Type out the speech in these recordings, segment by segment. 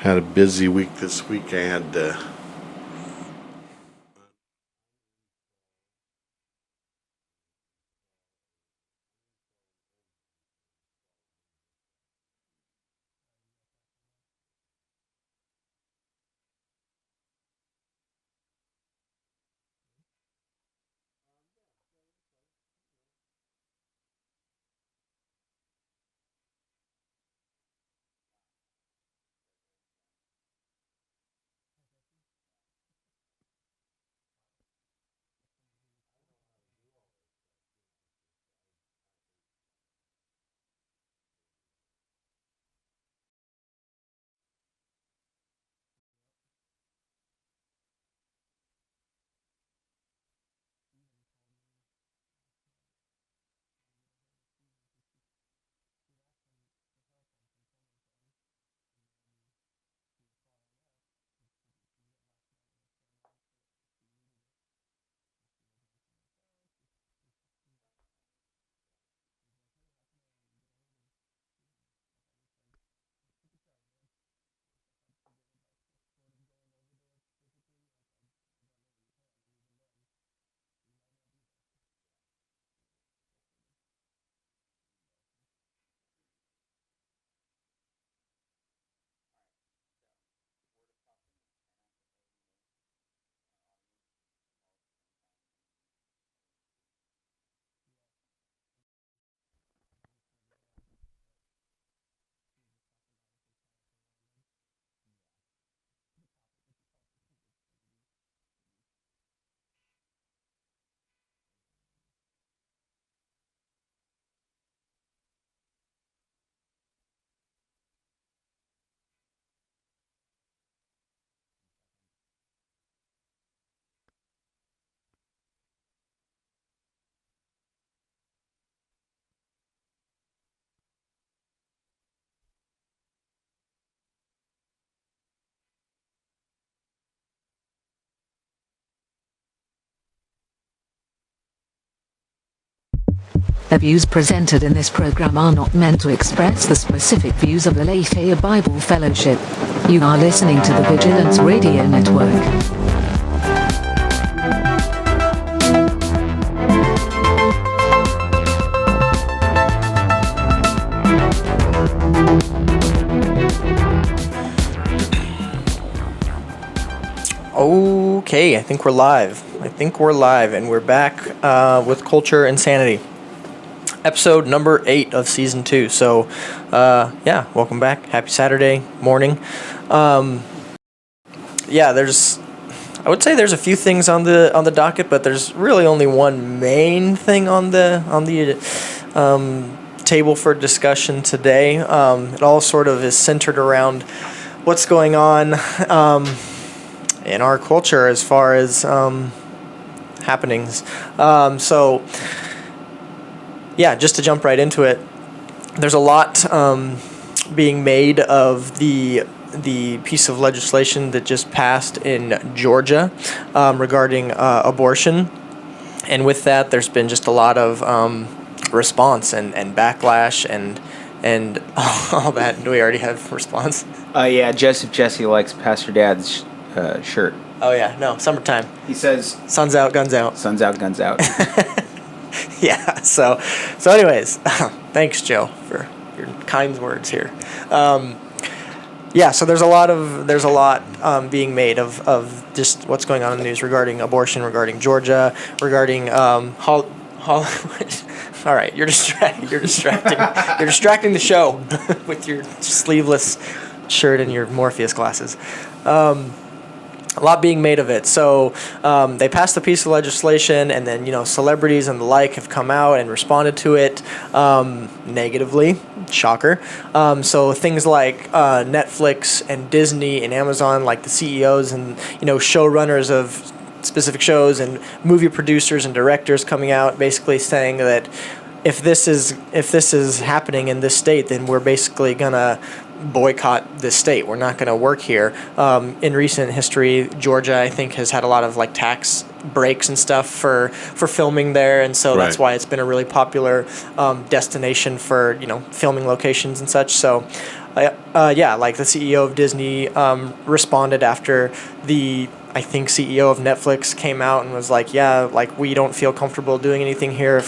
Had a busy week this week. I had The views presented in this program are not meant to express the specific views of the Lafayette Bible Fellowship. You are listening to the Vigilance Radio Network. Okay, I think we're live. And we're back with Culture and Sanity. Episode number 8 of season 2. So, welcome back. Happy Saturday morning. I would say there's a few things on the docket, but there's really only one main thing on the table for discussion today. It all sort of is centered around what's going on in our culture as far as happenings. Just to jump right into it, there's a lot being made of the piece of legislation that just passed in Georgia regarding abortion. And with that, there's been just a lot of response and backlash and all that. Do we already have response? Jesse likes Pastor Dad's shirt. Oh, yeah. No, summertime. He says, sun's out, guns out. Sun's out, guns out. Yeah, so anyways, thanks, Joe, for your kind words here. So there's a lot being made of just what's going on in the news regarding abortion, regarding Georgia, regarding Hollywood. All right, you're distracting. You're distracting the show with your sleeveless shirt and your Morpheus glasses. A lot being made of it. So they passed a piece of legislation, and then celebrities and the like have come out and responded to it negatively. Shocker. So things like Netflix and Disney and Amazon, like the CEOs and showrunners of specific shows and movie producers and directors coming out basically saying that if this is happening in this state, then we're basically gonna boycott this state. We're not going to work here. In recent history, Georgia, I think, has had a lot of tax breaks and stuff for filming there, and so that's why it's been a really popular destination for filming locations and such. So Yeah, like the CEO of Disney responded after the, I think, CEO of Netflix came out and was like, yeah, like we don't feel comfortable doing anything here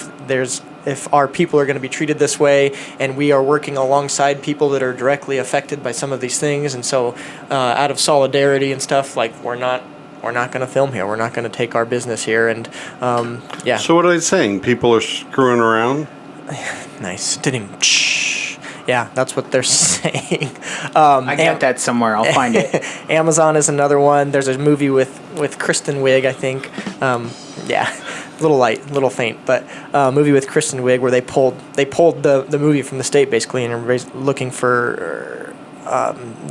if our people are going to be treated this way, and we are working alongside people that are directly affected by some of these things, and so out of solidarity and stuff, like we're not going to film here. We're not going to take our business here, and yeah. So what are they saying? People are screwing around? Nice. Didn't. Yeah, that's what they're saying. I got that somewhere. I'll find it. Amazon is another one. There's a movie with Kristen Wiig, I think. Yeah, a little light, a little faint, but a movie with Kristen Wiig where they pulled the movie from the state basically, and everybody's looking for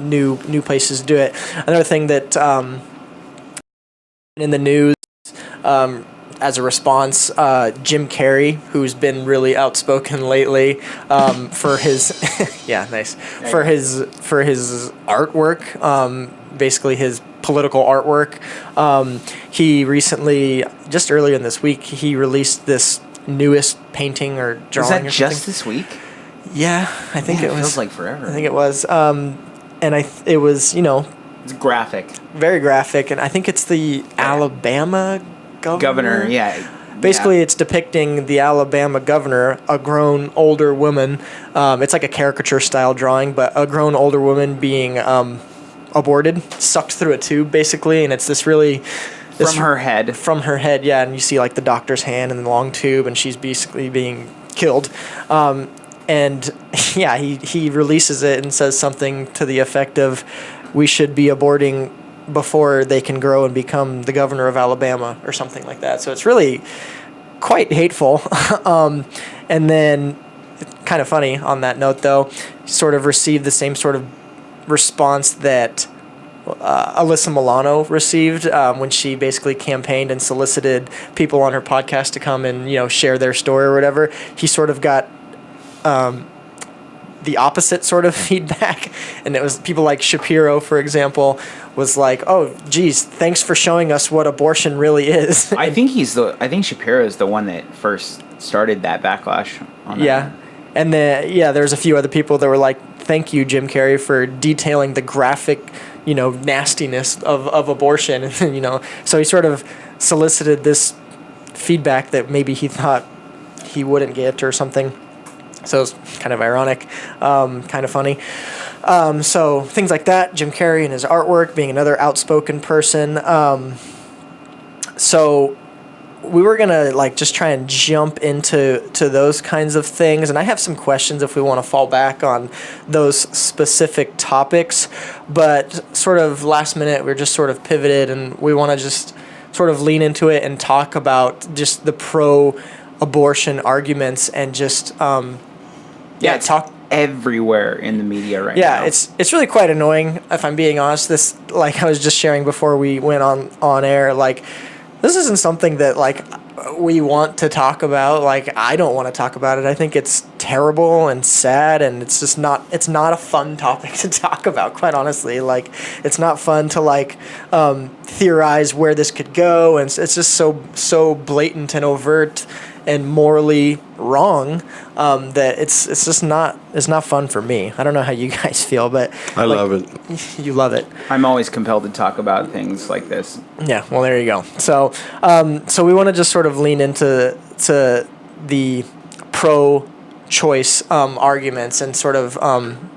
new places to do it. Another thing that in the news. As a response, Jim Carrey, who's been really outspoken lately, for his for his artwork, basically his political artwork. He recently, just earlier in this week, he released this newest painting or drawing. Was that or just something. this week? Yeah, I think it was. Feels like forever. I think it was, and it was It's graphic. very graphic, and I think it's the Alabama governor. Yeah. Basically, it's depicting the Alabama governor, a grown older woman. It's like a caricature style drawing, but a grown older woman being aborted, sucked through a tube, basically, and it's this really From her head. From her head, yeah, and you see like the doctor's hand and the long tube, and she's basically being killed. And yeah, he releases it and says something to the effect of, "We should be aborting before they can grow and become the governor of Alabama," or something like that. So it's really quite hateful. And then, kind of funny on that note, though, sort of received the same sort of response that Alyssa Milano received when she basically campaigned and solicited people on her podcast to come and share their story or whatever. He sort of got the opposite sort of feedback, and it was people like Shapiro, for example, was like, "Oh, geez, thanks for showing us what abortion really is." I think Shapiro is the one that first started that backlash on that. Yeah. And there's a few other people that were like, "Thank you, Jim Carrey, for detailing the graphic, nastiness of abortion." And, so he sort of solicited this feedback that maybe he thought he wouldn't get or something. So it's kind of ironic, kind of funny. So things like that, Jim Carrey and his artwork being another outspoken person. So we were going to just try and jump into those kinds of things. And I have some questions if we want to fall back on those specific topics. But sort of last minute, we're just sort of pivoted, and we want to just sort of lean into it and talk about just the pro-abortion arguments and just... it's talk everywhere in the media right now. Yeah, it's really quite annoying, if I'm being honest. This, like I was just sharing before we went on air, this isn't something that we want to talk about. I don't want to talk about it. I think it's terrible and sad, and it's just not a fun topic to talk about, quite honestly. It's not fun to theorize where this could go, and it's just so blatant and overt and morally wrong that it's just not fun for me. I don't know how you guys feel, but I love it. You love it. I'm always compelled to talk about things like this. Yeah, well, there you go. So we want to just sort of lean into the pro-choice arguments and sort of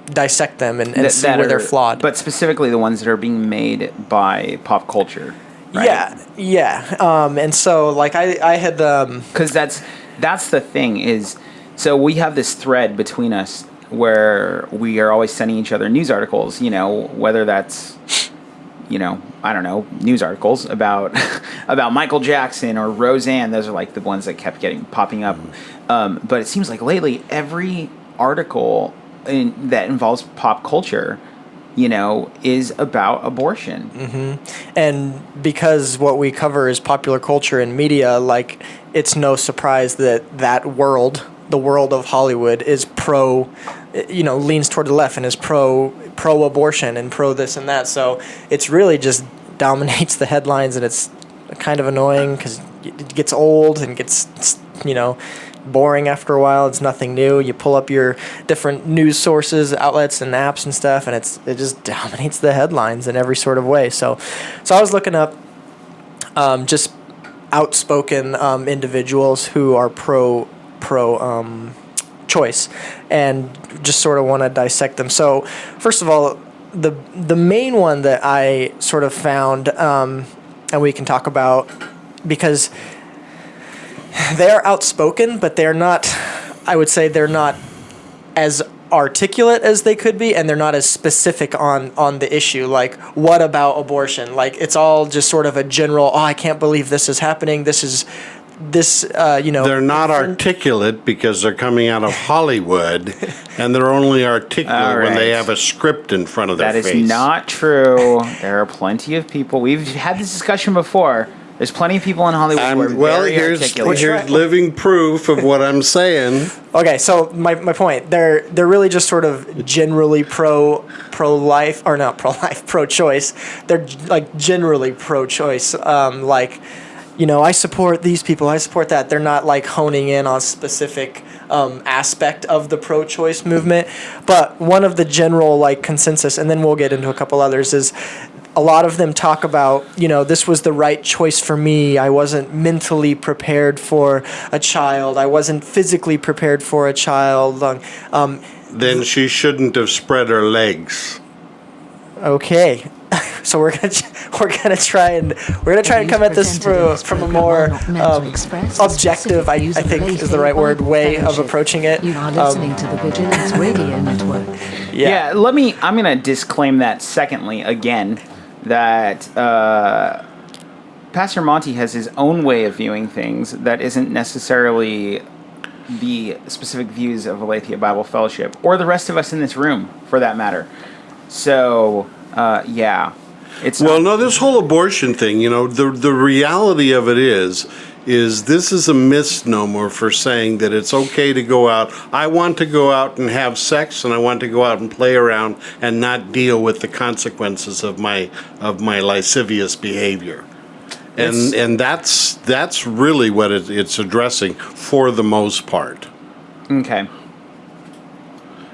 dissect them and see where they're flawed. But specifically the ones that are being made by pop culture. Right? Yeah. And so I had because that's the thing is, so we have this thread between us where we are always sending each other news articles, whether that's, I don't know, news articles about Michael Jackson or Roseanne. Those are the ones that kept popping up. But it seems like lately every article that involves pop culture, is about abortion. Mm-hmm. And because what we cover is popular culture and media, it's no surprise that world, the world of Hollywood, is leans toward the left and is pro-abortion and pro this and that. So it's really just dominates the headlines, and it's kind of annoying because it gets old and gets boring after a while. It's nothing new. You pull up your different news sources, outlets, and apps and stuff, and it just dominates the headlines in every sort of way. So I was looking up just outspoken individuals who are pro choice, and just sort of want to dissect them. So first of all, the main one that I sort of found, and we can talk about, because they are outspoken, but they're not, I would say they're not as articulate as they could be, and they're not as specific on the issue. Like, what about abortion? Like, it's all just sort of a general, I can't believe this is happening. They're not articulate because they're coming out of Hollywood, and they're only articulate when they have a script in front of their face. That is not true. There are plenty of people. We've had this discussion before. There's plenty of people in Hollywood who are very articulate. Here's living proof of what I'm saying. Okay, so my point, they're really just sort of generally pro-life, or not pro-life, pro-choice. They're like generally pro-choice, I support these people, I support that. They're not like honing in on specific aspect of the pro-choice movement. But one of the general consensus, and then we'll get into a couple others, is a lot of them talk about, this was the right choice for me. I wasn't mentally prepared for a child. I wasn't physically prepared for a child. Then she shouldn't have spread her legs. Okay. So we're gonna try and come at this from a more objective, I think is the right word, way of approaching it. You are listening to the Vigilance Radio Network. Yeah. I'm gonna disclaim that. Secondly, again, that Pastor Monte has his own way of viewing things that isn't necessarily the specific views of Aletheia Bible Fellowship or the rest of us in this room, for that matter. So. This whole abortion thing, the reality of it is this is a misnomer for saying that it's okay to go out. I want to go out and have sex, and I want to go out and play around and not deal with the consequences of my lascivious behavior. And that's really what it's addressing for the most part. Okay.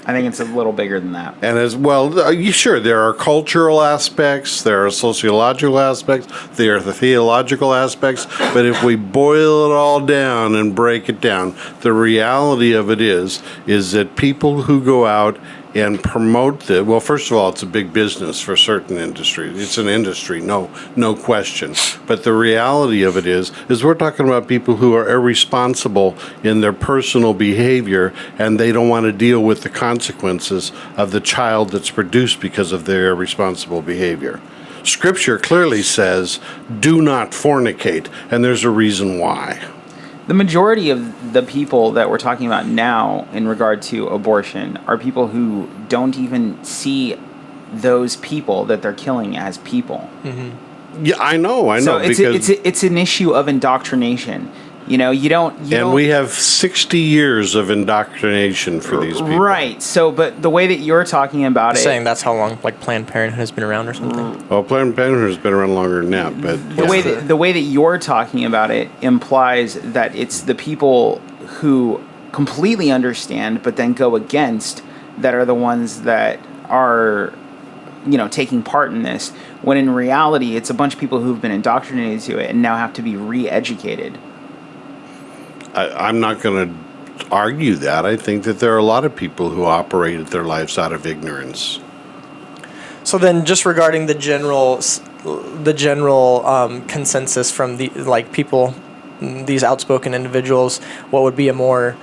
I think it's a little bigger than that. And as well, sure, there are cultural aspects, there are sociological aspects, there are the theological aspects, but if we boil it all down and break it down, the reality of it is that people who go out and promote first of all, it's a big business for certain industries. It's an industry, no question. But the reality of it is we're talking about people who are irresponsible in their personal behavior, and they don't want to deal with the consequences of the child that's produced because of their irresponsible behavior. Scripture clearly says, do not fornicate, and there's a reason why. The majority of the people that we're talking about now in regard to abortion are people who don't even see those people that they're killing as people. Mm-hmm. Yeah, I know. So it's an issue of indoctrination. You don't. And we have 60 years of indoctrination for these people. Right. So, but the way that you're talking about it, saying that's how long Planned Parenthood has been around or something. Well, Planned Parenthood has been around longer than that, but the way that you're talking about it implies that it's the people who completely understand but then go against that are the ones that are taking part in this, when in reality it's a bunch of people who've been indoctrinated to it and now have to be re-educated. I'm not going to argue that. I think that there are a lot of people who operated their lives out of ignorance. So then, just regarding the general consensus from the people, these outspoken individuals, what would be a more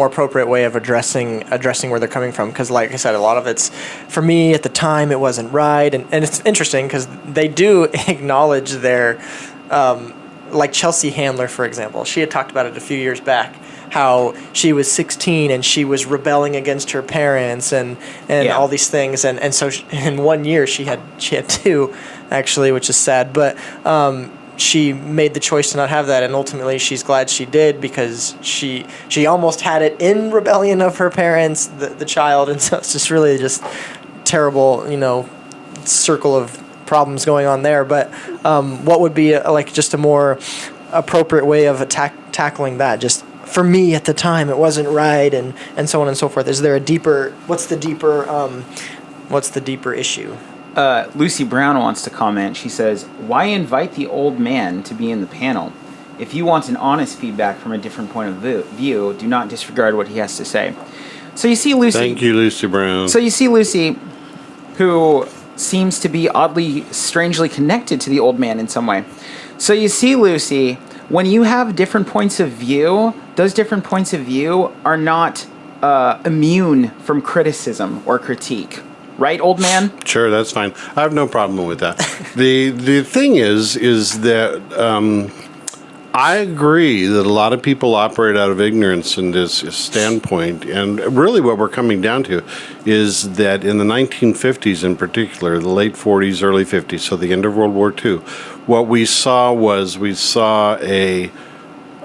appropriate way of addressing where they're coming from? Because, like I said, a lot of it's, for me at the time, it wasn't right, and it's interesting because they do acknowledge their, like Chelsea Handler, for example. She had talked about it a few years back, how she was 16 and she was rebelling against her parents and all these things, and so in 1 year she had two, actually, which is sad, but she made the choice to not have that, and ultimately she's glad she did, because she almost had it in rebellion of her parents, the child, and so it's just really just terrible, circle of problems going on there. But what would be like just a more appropriate way of tackling that? Just for me at the time, it wasn't right, and so on and so forth. Is there a deeper? What's the deeper issue? Lucy Brown wants to comment. She says, "Why invite the old man to be in the panel? If you want an honest feedback from a different point of view, do not disregard what he has to say." So you see Lucy... Thank you, Lucy Brown. So you see Lucy, who seems to be oddly, strangely connected to the old man in some way. So you see, Lucy, when you have different points of view, those different points of view are not immune from criticism or critique. Right, old man? Sure, that's fine. I have no problem with that. The thing is that I agree that a lot of people operate out of ignorance in this standpoint, and really what we're coming down to is that in the 1950s in particular, the late 40s, early 50s, so the end of World War II, what we saw a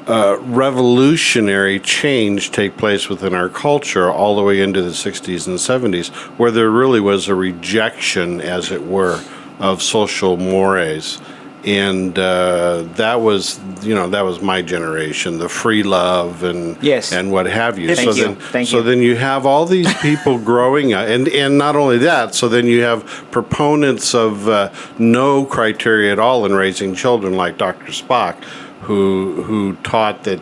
revolutionary change take place within our culture all the way into the 60s and 70s, where there really was a rejection, as it were, of social mores. And that was my generation, the free love and yes. and what have you. Thank you. Then you have all these people growing up, and not only that. So then you have proponents of no criteria at all in raising children, like Dr. Spock, who taught that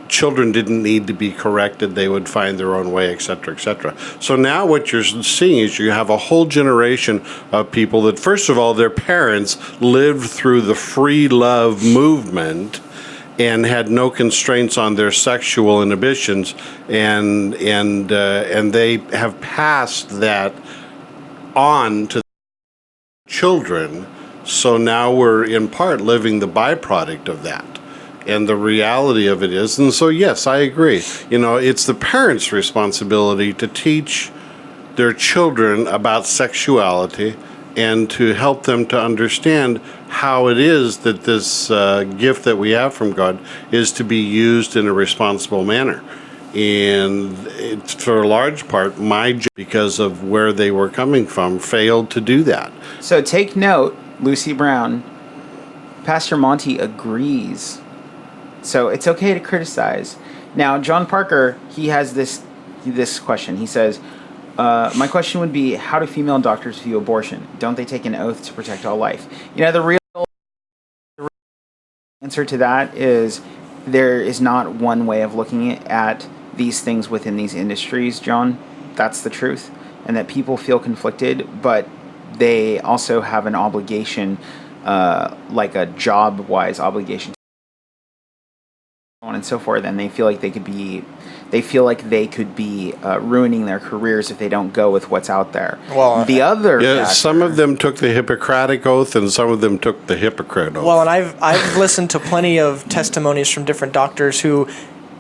children didn't need to be corrected; they would find their own way, et cetera, et cetera. So now what you're seeing is you have a whole generation of people that, first of all, their parents lived through the free love movement and had no constraints on their sexual inhibitions, and they have passed that on to children. So now we're in part living the byproduct of that. And the reality of it is, and so yes, I agree. It's the parents' responsibility to teach their children about sexuality and to help them to understand how it is that this gift that we have from God is to be used in a responsible manner. And it's, for a large part, because of where they were coming from, failed to do that. So take note, Lucy Brown, Pastor Monte agrees. So it's okay to criticize. Now, John Parker, he has this question. He says, my question would be, how do female doctors view abortion? Don't they take an oath to protect all life? The real answer to that is there is not one way of looking at these things within these industries, John. That's the truth. And that people feel conflicted, but they also have an obligation, like a job-wise obligation, on and so forth, and they feel like they could be ruining their careers if they don't go with what's out there. Well, some of them took the Hippocratic Oath, and some of them took the Hypocrite Oath. Well, and I've listened to plenty of testimonies from different doctors who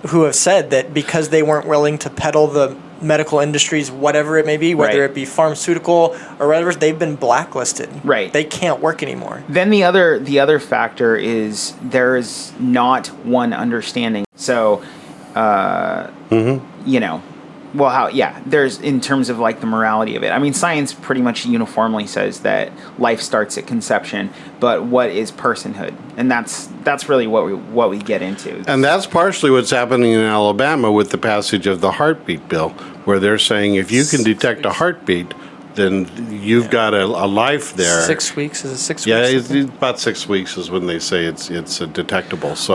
have said that because they weren't willing to peddle the medical industries, whatever it may be, whether it be pharmaceutical or whatever, they've been blacklisted. Right. They can't work anymore. Then the other factor is there is not one understanding. So, there's, in terms of like the morality of it. I mean, science pretty much uniformly says that life starts at conception, but what is personhood? And that's really what we get into. And that's partially what's happening in Alabama with the passage of the heartbeat bill, where they're saying if you can detect a heartbeat, then you've got a life there. 6 weeks? Is it 6 weeks? Yeah, it's about 6 weeks is when they say it's detectable. So,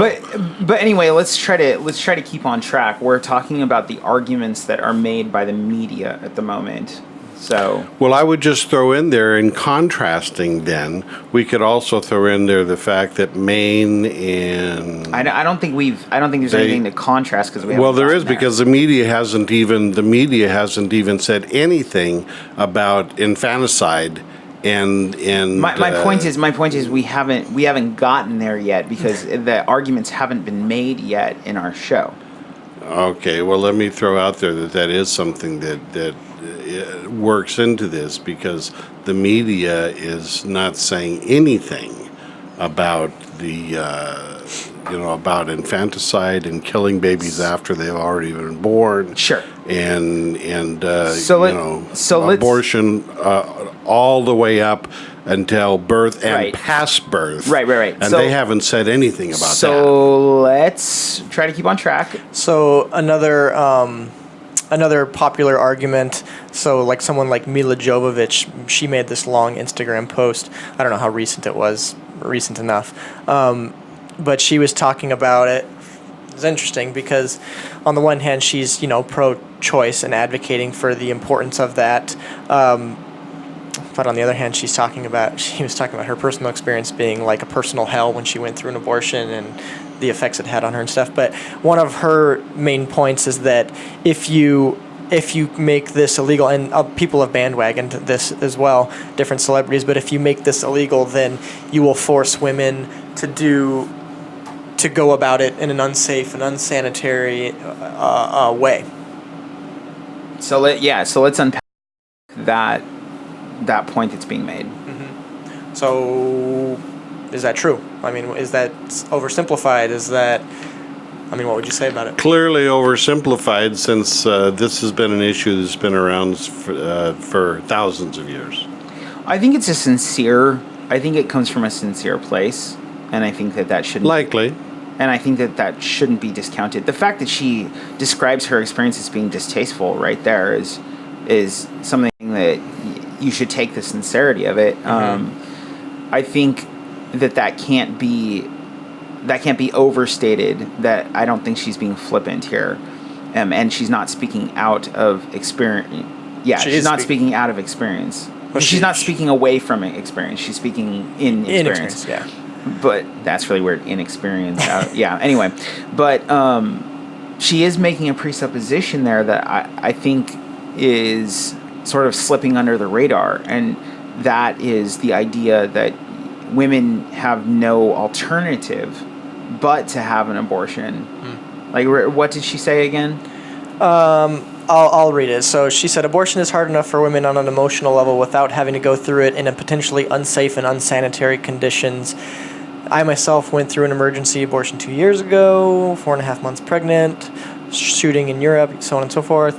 but anyway, let's try to keep on track. We're talking about the arguments that are made by the media at the moment. So, well, I would just throw in there, in contrasting, then we could also throw in there the fact that Maine and I don't think there's anything to contrast because we. Well, there is, because the media hasn't even said anything about infanticide. And my point is we haven't gotten there yet because the arguments haven't been made yet in our show. Okay, well, let me throw out there that is something that works into this, because the media is not saying anything about about infanticide and killing babies after they've already been born. Sure. And abortion all the way up until birth and Right. past birth. Right. And So- they haven't said anything about that. So let's try to keep on track. So another popular argument. So like someone like Mila Jovovich, she made this long Instagram post. I don't know how recent it was. Recent enough. But she was talking about it. It's interesting because on the one hand she's pro-choice and advocating for the importance of that. But on the other hand, she was talking about her personal experience being like a personal hell when she went through an abortion and the effects it had on her and stuff. But one of her main points is that if you make this illegal, and people have bandwagoned this as well, different celebrities, but if you make this illegal, then you will force women to go about it in an unsafe and unsanitary way. So let's unpack that point that's being made. So, is that true? I mean, is that oversimplified? What would you say about it? Clearly oversimplified, since this has been an issue that's been around for thousands of years. I think it comes from a sincere place, and I think that shouldn't Likely. And I think that shouldn't be discounted. The fact that she describes her experience as being distasteful right there is something that you should take the sincerity of it. I think that can't be overstated. That I don't think she's being flippant here, and she's not speaking out of experience. Yeah, she's not speaking out of experience. But she's not speaking away from experience. She's speaking in experience. Yeah. But that's really weird. Inexperience. Yeah. Anyway, but she is making a presupposition there that I think is sort of slipping under the radar, and that is the idea that women have no alternative but to have an abortion. Like, what did she say again? I'll read it. So she said, abortion is hard enough for women on an emotional level without having to go through it in a potentially unsafe and unsanitary conditions. I myself went through an emergency abortion 2 years ago, 4.5 months pregnant, shooting in Europe, so on and so forth.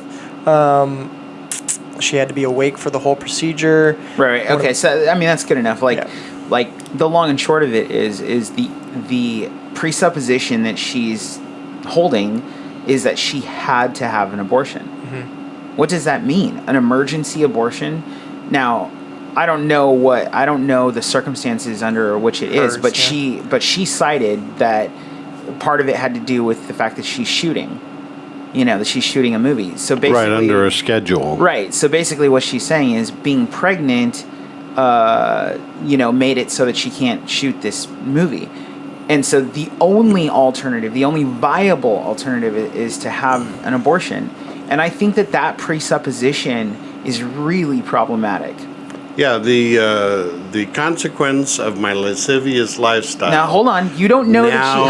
She had to be awake for the whole procedure. Right. Okay. So I mean, that's good enough. Like the long and short of it is the presupposition that she's holding is that she had to have an abortion. What does that mean? An emergency abortion? Now, I don't know the circumstances under which it is, but she cited that part of it had to do with the fact that she's shooting. That she's shooting a movie. So basically, right under a schedule. Right. So basically, what she's saying is being pregnant, made it so that she can't shoot this movie. And so the only viable alternative is to have an abortion. And I think that presupposition is really problematic. Yeah, the consequence of my lascivious lifestyle. Now, hold on. You don't know that she...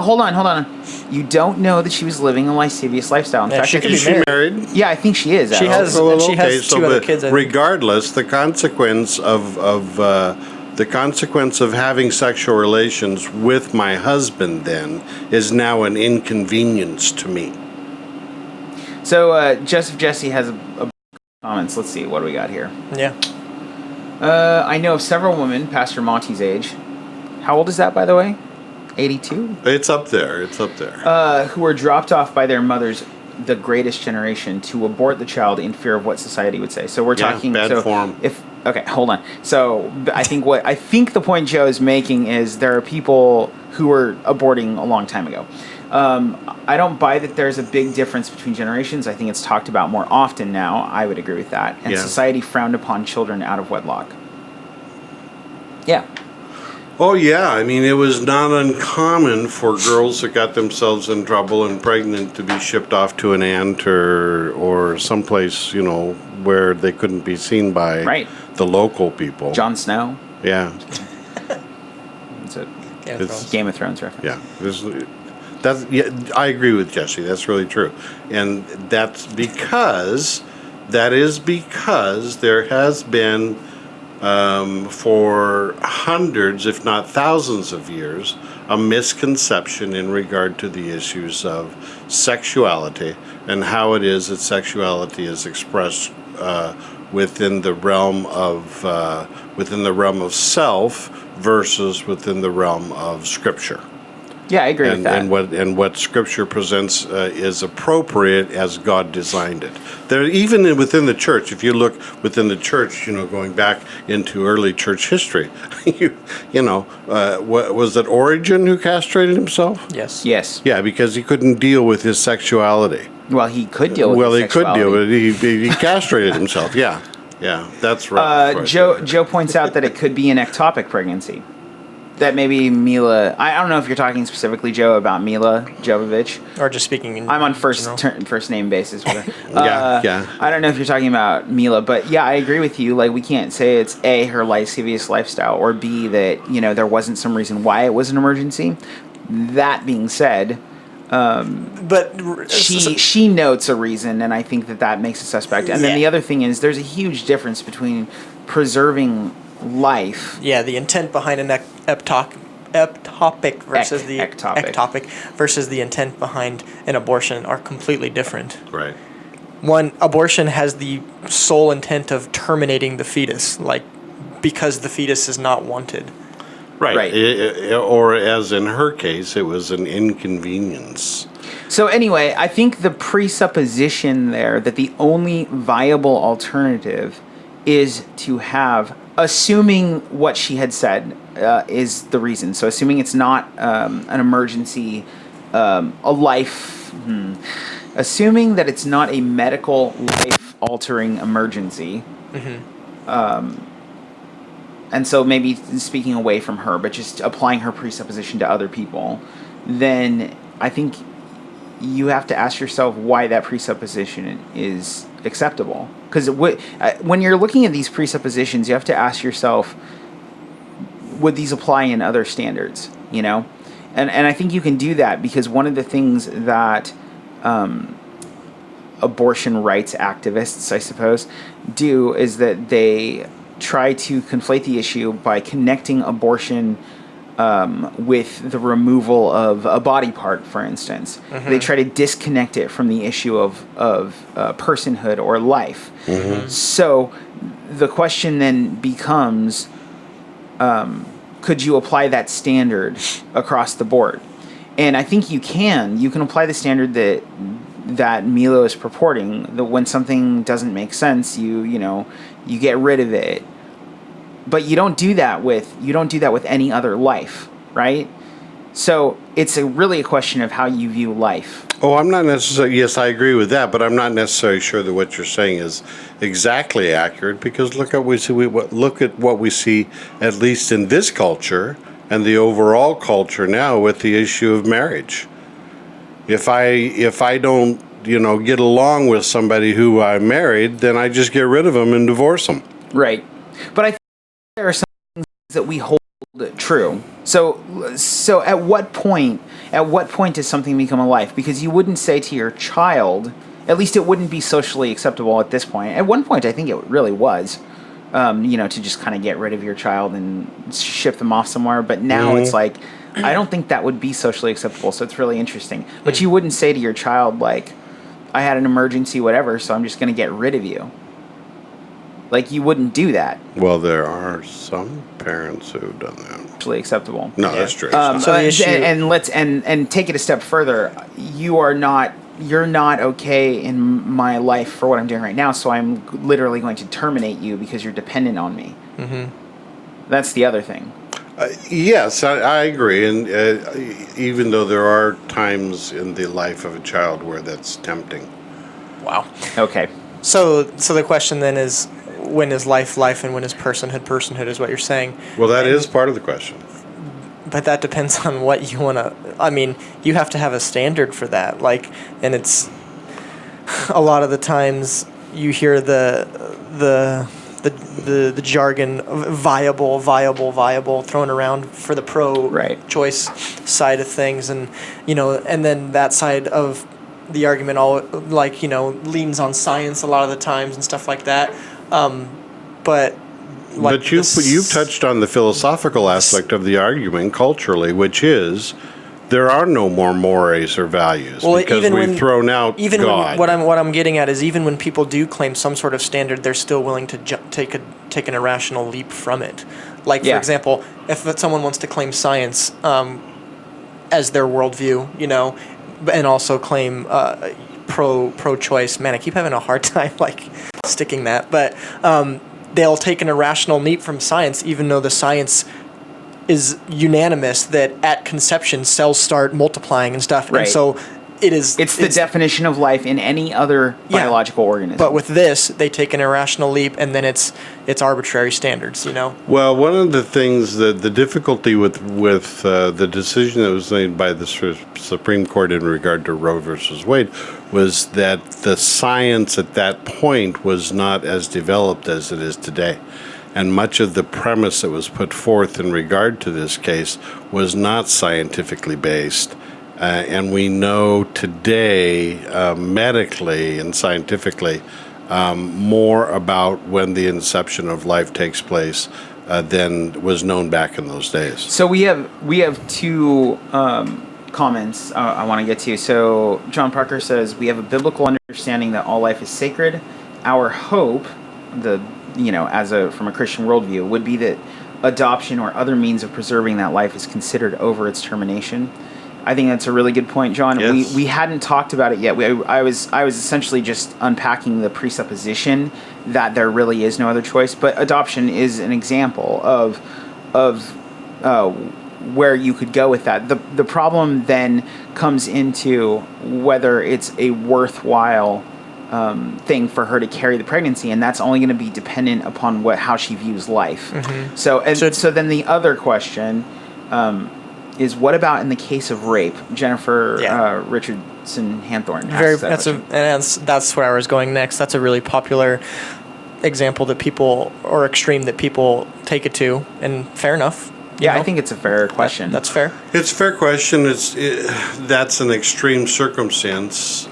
Hold on. You don't know that she was living a lascivious lifestyle. In fact, Is she married? Yeah, I think she is. She has two other kids. Regardless, the consequence of having sexual relations with my husband then is now an inconvenience to me. So, Jesse has a comments. Let's see. What do we got here? Yeah. I know of several women past your Monte's age. How old is that, by the way? 82? It's up there. Who were dropped off by their mothers, the greatest generation, to abort the child in fear of what society would say. So we're talking bad form. Okay, hold on. So I think the point Joe is making is there are people who were aborting a long time ago. I don't buy that there's a big difference between generations. I think it's talked about more often now. I would agree with that. And society frowned upon children out of wedlock. Yeah. Oh, yeah. I mean, it was not uncommon for girls that got themselves in trouble and pregnant to be shipped off to an aunt or someplace, where they couldn't be seen by the local people. Jon Snow. Yeah. It's a Game of Thrones reference. Yeah. I agree with Jesse. That's really true. And that is because there has been, for hundreds, if not thousands of years, a misconception in regard to the issues of sexuality and how it is that sexuality is expressed within the realm of self versus within the realm of Scripture. Yeah, I agree with that. And what Scripture presents is appropriate as God designed it. There, even within the church, if you look within the church, going back into early church history, what was it Origen who castrated himself? Yes. Yes. Yeah, because he couldn't deal with his sexuality. Well, he could deal with his could deal with sexuality. it. He castrated himself. Yeah, that's right. Joe points out that it could be an ectopic pregnancy. That maybe Mila. I don't know if you're talking specifically, Joe, about Mila Jovovich. Or just speaking in I'm on first name basis with her. Yeah. I don't know if you're talking about Mila, but yeah, I agree with you. Like, we can't say it's A, her lascivious lifestyle, or B, that, there wasn't some reason why it was an emergency. That being said, but she notes a reason, and I think that makes it suspect. And then the other thing is, there's a huge difference between preserving life. Yeah, the intent behind an ectopic versus the ectopic versus the intent behind an abortion are completely different. Right. One, abortion has the sole intent of terminating the fetus, because the fetus is not wanted. Right. Or as in her case, it was an inconvenience. So anyway, I think the presupposition there that the only viable alternative is to have, assuming what she had said is the reason. So assuming it's not an emergency, assuming that it's not a medical life-altering emergency, and so maybe speaking away from her, but just applying her presupposition to other people, then I think you have to ask yourself why that presupposition is acceptable. Because when you're looking at these presuppositions, you have to ask yourself, would these apply in other standards? And I think you can do that because one of the things that abortion rights activists, I suppose, do is that they try to conflate the issue by connecting abortion with the removal of a body part, for instance. Mm-hmm. They try to disconnect it from the issue of personhood or life. Mm-hmm. So the question then becomes, could you apply that standard across the board? And I think you can. You can apply the standard that Milo is purporting, that when something doesn't make sense, you get rid of it. But you don't do that with any other life, right? So it's really a question of how you view life. Oh, I'm not necessarily. Yes, I agree with that, but I'm not necessarily sure that what you're saying is exactly accurate. Because look at what we see, at least in this culture and the overall culture now, with the issue of marriage. If I don't get along with somebody who I married, then I just get rid of them and divorce them. Right, but I think there are some things that we hold true. So at what point does something become a life? Because you wouldn't say to your child, at least it wouldn't be socially acceptable at this point. At one point, I think it really was, to just kind of get rid of your child and ship them off somewhere. But now it's like, I don't think that would be socially acceptable. So it's really interesting. But you wouldn't say to your child, like, I had an emergency, whatever, so I'm just going to get rid of you. Like, you wouldn't do that. Well, there are some parents who've done that. Socially acceptable. No, that's true. So the issue, and take it a step further. You're not okay in my life for what I'm doing right now, so I'm literally going to terminate you because you're dependent on me. Mm-hmm. That's the other thing. Yes, I agree. And even though there are times in the life of a child where that's tempting. Wow. Okay. So the question then is, when is life life and when is personhood is what you're saying. Well, that is part of the question. But that depends on what you want to... I mean, you have to have a standard for that. And it's... A lot of the times you hear the jargon viable thrown around for the pro-choice side of things. And, and then that side of the argument leans on science a lot of the times and stuff like that. But you've touched on the philosophical aspect of the argument culturally, which is there are no more mores or values because we've thrown out God. What I'm getting at is even when people do claim some sort of standard, they're still willing to take an irrational leap from it. Like, for example, if someone wants to claim science as their worldview, and also claim pro-choice. Man, I keep having a hard time sticking that, but they'll take an irrational leap from science, even though the science is unanimous that at conception cells start multiplying and stuff, right. And so it's the definition of life in any other biological organism. But with this, they take an irrational leap, and then it's arbitrary standards. Well, one of the things that the difficulty with the decision that was made by the Supreme Court in regard to Roe versus Wade was that the science at that point was not as developed as it is today. And much of the premise that was put forth in regard to this case was not scientifically based. And we know today, medically and scientifically, more about when the inception of life takes place than was known back in those days. So we have two comments I want to get to. So John Parker says, we have a biblical understanding that all life is sacred. Our hope, from a Christian worldview, would be that adoption or other means of preserving that life is considered over its termination. I think that's a really good point, John. Yes. We hadn't talked about it yet. I was essentially just unpacking the presupposition that there really is no other choice. But adoption is an example of where you could go with that. The problem then comes into whether it's a worthwhile thing for her to carry the pregnancy, and that's only going to be dependent upon how she views life. Mm-hmm. So then the other question. Is what about in the case of rape? Jennifer Richardson Hanthorne. That's where I was going next. That's a really popular example extreme that people take it to, and fair enough. I think it's a fair question. That's fair. It's a fair question. That's an extreme circumstance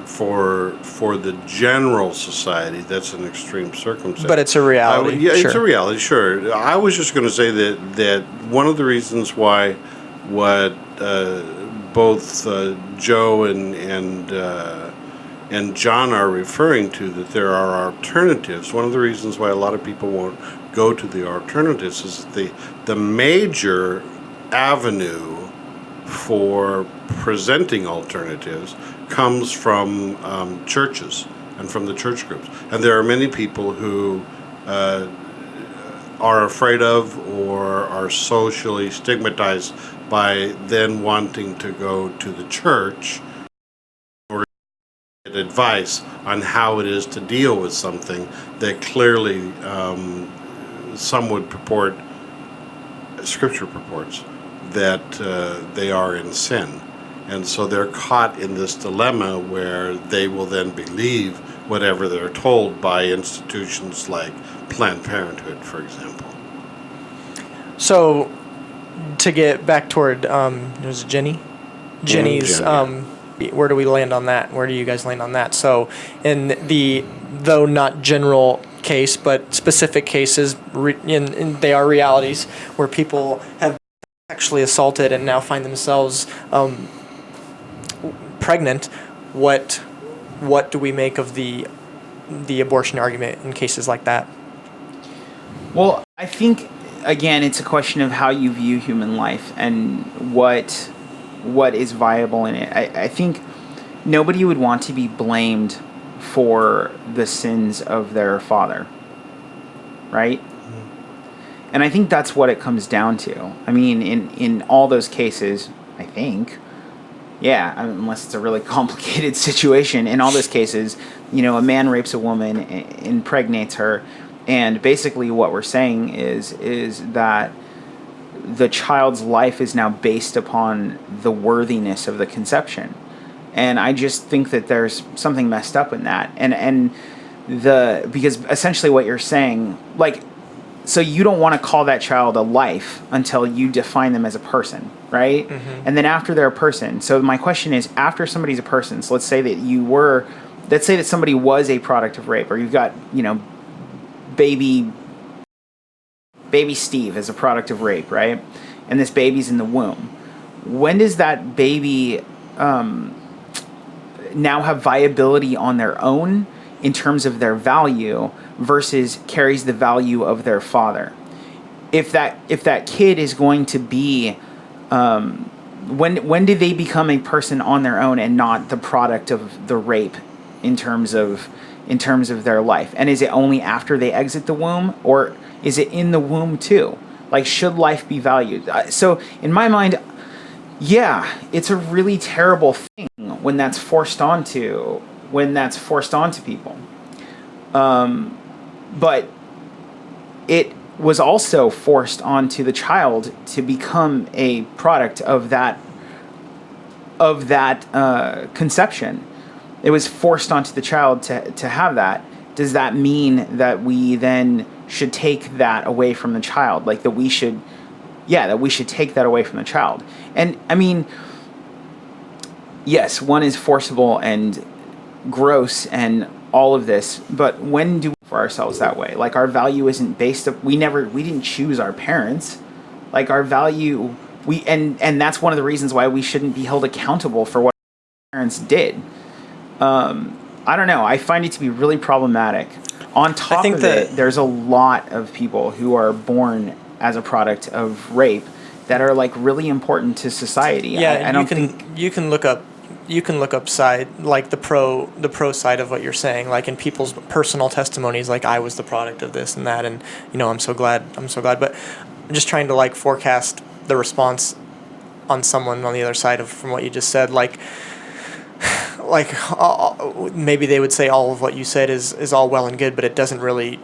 for the general society. That's an extreme circumstance. But it's a reality. Sure. It's a reality. Sure. I was just going to say that one of the reasons why what both Joe and John are referring to, that there are alternatives. One of the reasons why a lot of people won't go to the alternatives is that the major avenue for presenting alternatives comes from churches and from the church groups. And there are many people who are afraid of or are socially stigmatized by then wanting to go to the church or get advice on how it is to deal with something that clearly some would purport, Scripture purports, that they are in sin. And so they're caught in this dilemma where they will then believe whatever they're told by institutions like Planned Parenthood, for example. So, to get back toward, was it Jenny? Jenny's, where do we land on that? Where do you guys land on that? So, in the, though not general case, but specific cases, they are realities where people have been sexually assaulted and now find themselves pregnant. What do we make of the abortion argument in cases like that? Well, I think again it's a question of how you view human life and what is viable in it. I think nobody would want to be blamed for the sins of their father, right? Mm-hmm. And I think that's what it comes down to. I mean, in all those cases, I think, unless it's a really complicated situation, in all those cases, a man rapes a woman, impregnates her, and basically what we're saying is that the child's life is now based upon the worthiness of the conception. And I just think that there's something messed up in that. Because essentially what you're saying, so you don't want to call that child a life until you define them as a person, right? Mm-hmm. And then after they're a person. So my question is, after somebody's a person, so let's say that somebody was a product of rape, or you've got, baby Steve as a product of rape, right? And this baby's in the womb. when does that baby now have viability on their own in terms of their value versus carries the value of their father? If that kid is going to be, when do they become a person on their own and not the product of the rape in terms of their life? And is it only after they exit the womb, or is it in the womb too? Like, should life be valued? So in my mind, yeah, it's a really terrible thing when that's forced onto people. But it was also forced onto the child to become a product of that conception. It was forced onto the child to have that. Does that mean that we then should take that away from the child? Like, that we should take that away from the child? And I mean, yes, one is forcible and gross and all of this, but when do we for ourselves that way? Like, our value isn't based up, we didn't choose our parents. Like, our value, and that's one of the reasons why we shouldn't be held accountable for what our parents did. I don't know, I find it to be really problematic. On top of it, there's a lot of people who are born as a product of rape that are, like, really important to society. Yeah, you can look up side, like, the pro side of what you're saying, like in people's personal testimonies, like, I was the product of this and that, and I'm so glad. But I'm just trying to, like, forecast the response on someone on the other side from what you just said. Like maybe they would say all of what you said is all well and good, but it doesn't really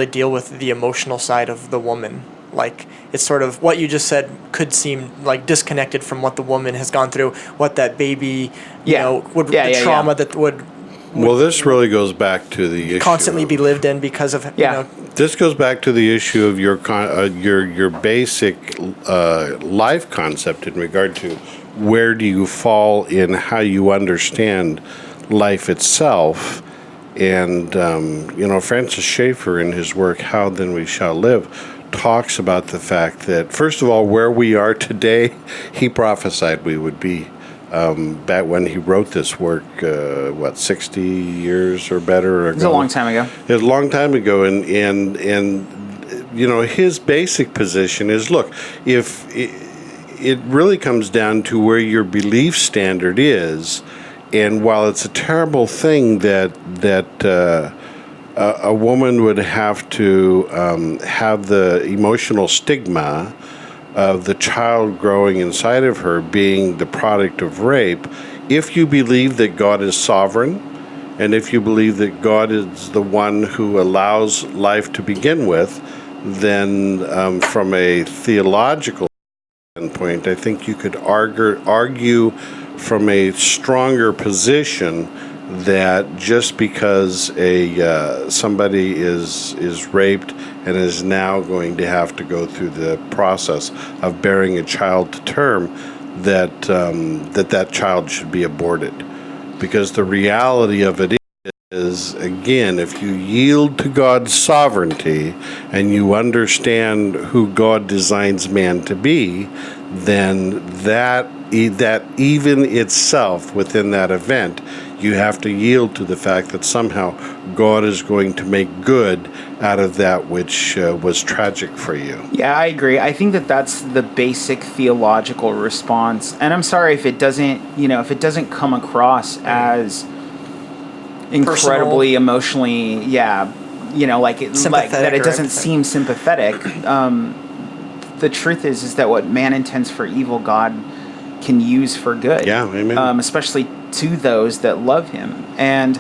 deal with the emotional side of the woman. Like, it's sort of what you just said could seem like disconnected from what the woman has gone through, what that baby, the trauma that would. Well, this really goes back to the issue constantly be lived in because of This goes back to the issue of your basic life concept in regard to where do you fall in how you understand life itself. And Francis Schaeffer, in his work "How Then We Shall Live," talks about the fact that, first of all, where we are today, he prophesied we would be back when he wrote this work, 60 years or better ago. It was a long time ago. It was a long time ago, and his basic position is, look, if it really comes down to where your belief standard is, and while it's a terrible thing that a woman would have to have the emotional stigma of the child growing inside of her being the product of rape, if you believe that God is sovereign, and if you believe that God is the one who allows life to begin with, then from a theological standpoint, I think you could argue from a stronger position that just because somebody is raped and is now going to have to go through the process of bearing a child to term, that child should be aborted. Because the reality of it is, again, if you yield to God's sovereignty and you understand who God designs man to be, then that even itself within that event, you have to yield to the fact that somehow God is going to make good out of that which was tragic for you. Yeah, I agree. I think that's the basic theological response. And I'm sorry if it doesn't come across as incredibly emotionally, like that it doesn't seem sympathetic. The truth is that what man intends for evil, God can use for good. Yeah, amen. Especially to those that love him. And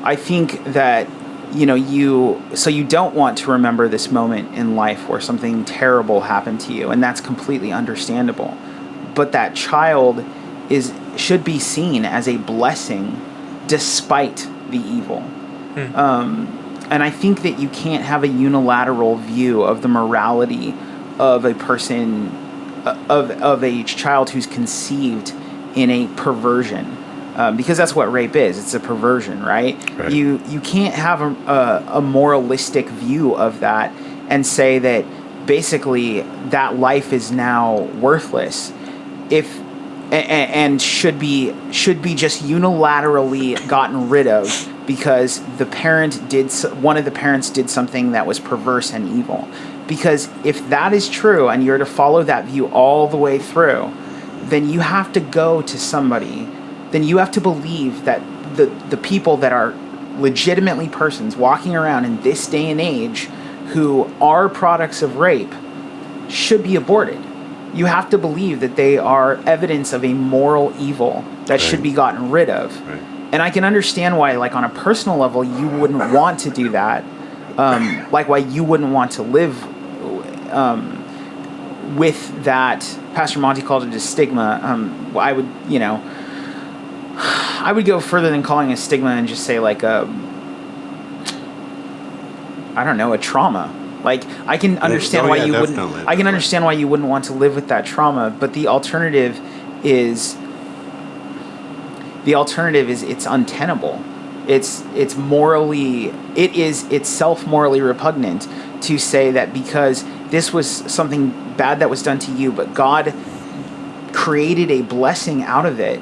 I think that you don't want to remember this moment in life where something terrible happened to you, and that's completely understandable. But that child should be seen as a blessing despite the evil. And I think that you can't have a unilateral view of the morality of a person, of a child who's conceived in a perversion, because that's what rape is. It's a perversion, right? You can't have a moralistic view of that and say that basically that life is now worthless and should be just unilaterally gotten rid of because one of the parents did something that was perverse and evil. Because if that is true and you're to follow that view all the way through, then you have to go to somebody. Then you have to believe that the people that are legitimately persons walking around in this day and age who are products of rape should be aborted. You have to believe that they are evidence of a moral evil that should be gotten rid of. Right. And I can understand why, like on a personal level, you wouldn't want to do that. Like why you wouldn't want to live with that. Pastor Monte called it a stigma. I would go further than calling it a stigma and just say like a trauma. Like I can understand why you wouldn't. I can understand why you wouldn't want to live with that trauma. But the alternative is it's untenable. It's morally itself morally repugnant to say that because this was something bad that was done to you, but God created a blessing out of it.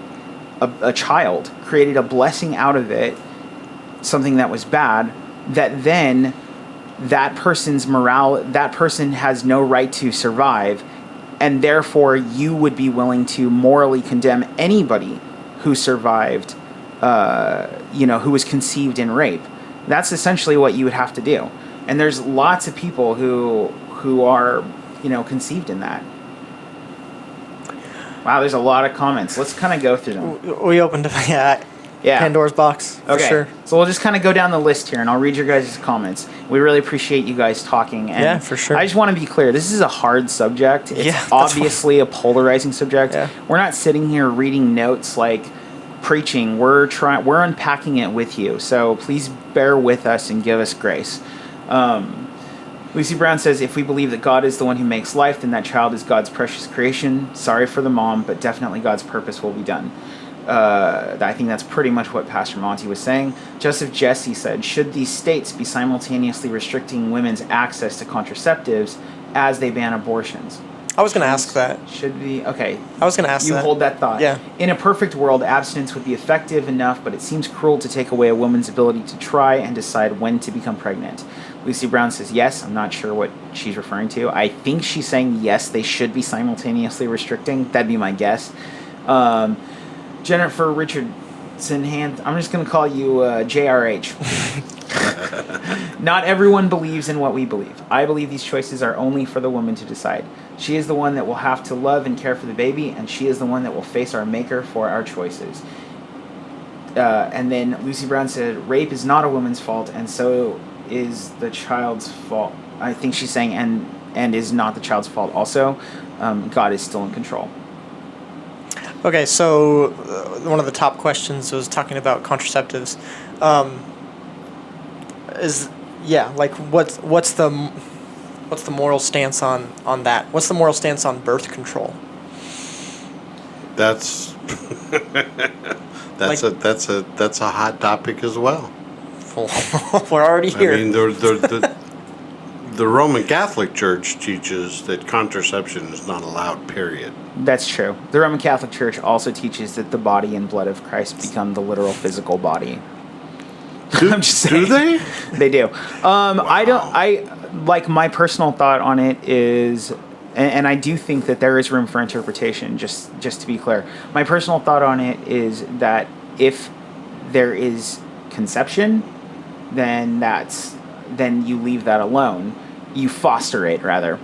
A child created a blessing out of it, something that was bad, that then that person's that person has no right to survive, and therefore you would be willing to morally condemn anybody who survived, who was conceived in rape. That's essentially what you would have to do. And there's lots of people who are, conceived in that. Wow, there's a lot of comments. Let's kind of go through them. We opened Pandora's box, for sure. So we'll just kind of go down the list here, and I'll read your guys' comments. We really appreciate you guys talking. And yeah, for sure. I just want to be clear. This is a hard subject. It's obviously a polarizing subject. Yeah. We're not sitting here reading notes like preaching. We're unpacking it with you. So please bear with us and give us grace. Lucy Brown says, if we believe that God is the one who makes life, then that child is God's precious creation. Sorry for the mom, but definitely God's purpose will be done. I think that's pretty much what Pastor Monte was saying. Joseph Jesse said, should these states be simultaneously restricting women's access to contraceptives as they ban abortions? I was going to ask that. Should be, okay. I was going to ask that. You hold that thought. Yeah. In a perfect world, abstinence would be effective enough, but it seems cruel to take away a woman's ability to try and decide when to become pregnant. Lucy Brown says yes. I'm not sure what she's referring to. I think she's saying yes, they should be simultaneously restricting. That'd be my guess. Jennifer Richardson, I'm just going to call you JRH. Not everyone believes in what we believe. I believe these choices are only for the woman to decide. She is the one that will have to love and care for the baby, and she is the one that will face our maker for our choices. And then Lucy Brown said, rape is not a woman's fault, and so is the child's fault. I think she's saying, and is not the child's fault also. God is still in control. Okay, so one of the top questions was talking about contraceptives. What's the moral stance on that? What's the moral stance on birth control? That's a hot topic as well. We're already here. I mean, the Roman Catholic Church teaches that contraception is not allowed, period. That's true. The Roman Catholic Church also teaches that the body and blood of Christ become the literal physical body. I'm just saying. Do they? They do. Wow. My personal thought on it is, and I do think that there is room for interpretation, just to be clear. My personal thought on it is that if there is conception, then you leave that alone. You foster it, rather.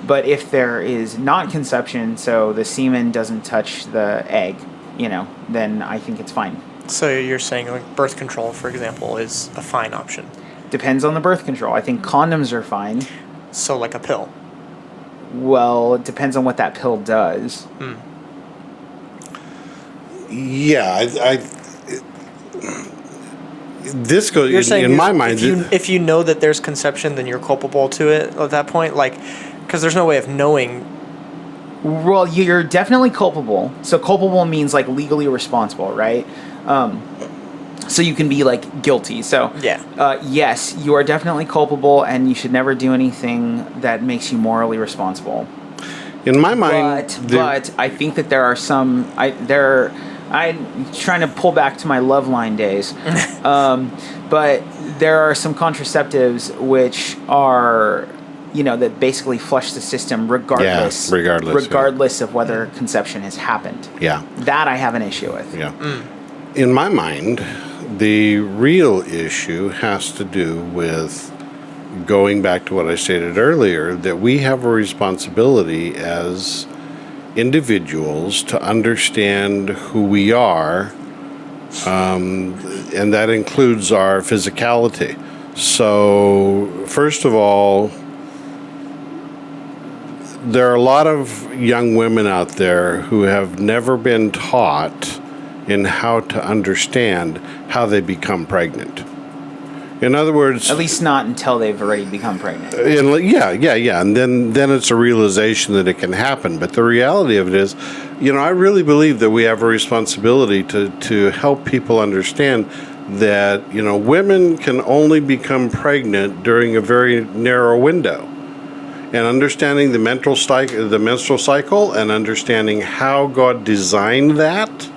But if there is not conception, so the semen doesn't touch the egg, then I think it's fine. So you're saying like birth control, for example, is a fine option? Depends on the birth control. I think condoms are fine. So like a pill? Well, it depends on what that pill does. Yeah, this goes you're saying in my mind. If you know that there's conception, then you're culpable to it at that point, because there's no way of knowing. Well, you're definitely culpable. So culpable means like legally responsible, right? So you can be like guilty. So yes, you are definitely culpable, and you should never do anything that makes you morally responsible. In my mind, But I think that there are some. I'm trying to pull back to my love line days, but there are some contraceptives which are, that basically flush the system regardless of whether conception has happened. Yeah, that I have an issue with. Yeah, in my mind, the real issue has to do with going back to what I stated earlier, that we have a responsibility as individuals to understand who we are, and that includes our physicality. So, first of all, there are a lot of young women out there who have never been taught in how to understand how they become pregnant. In other words, at least not until they've already become pregnant. Yeah, and then it's a realization that it can happen. But the reality of it is, I really believe that we have a responsibility to help people understand that women can only become pregnant during a very narrow window, and understanding the menstrual cycle, and understanding how God designed that.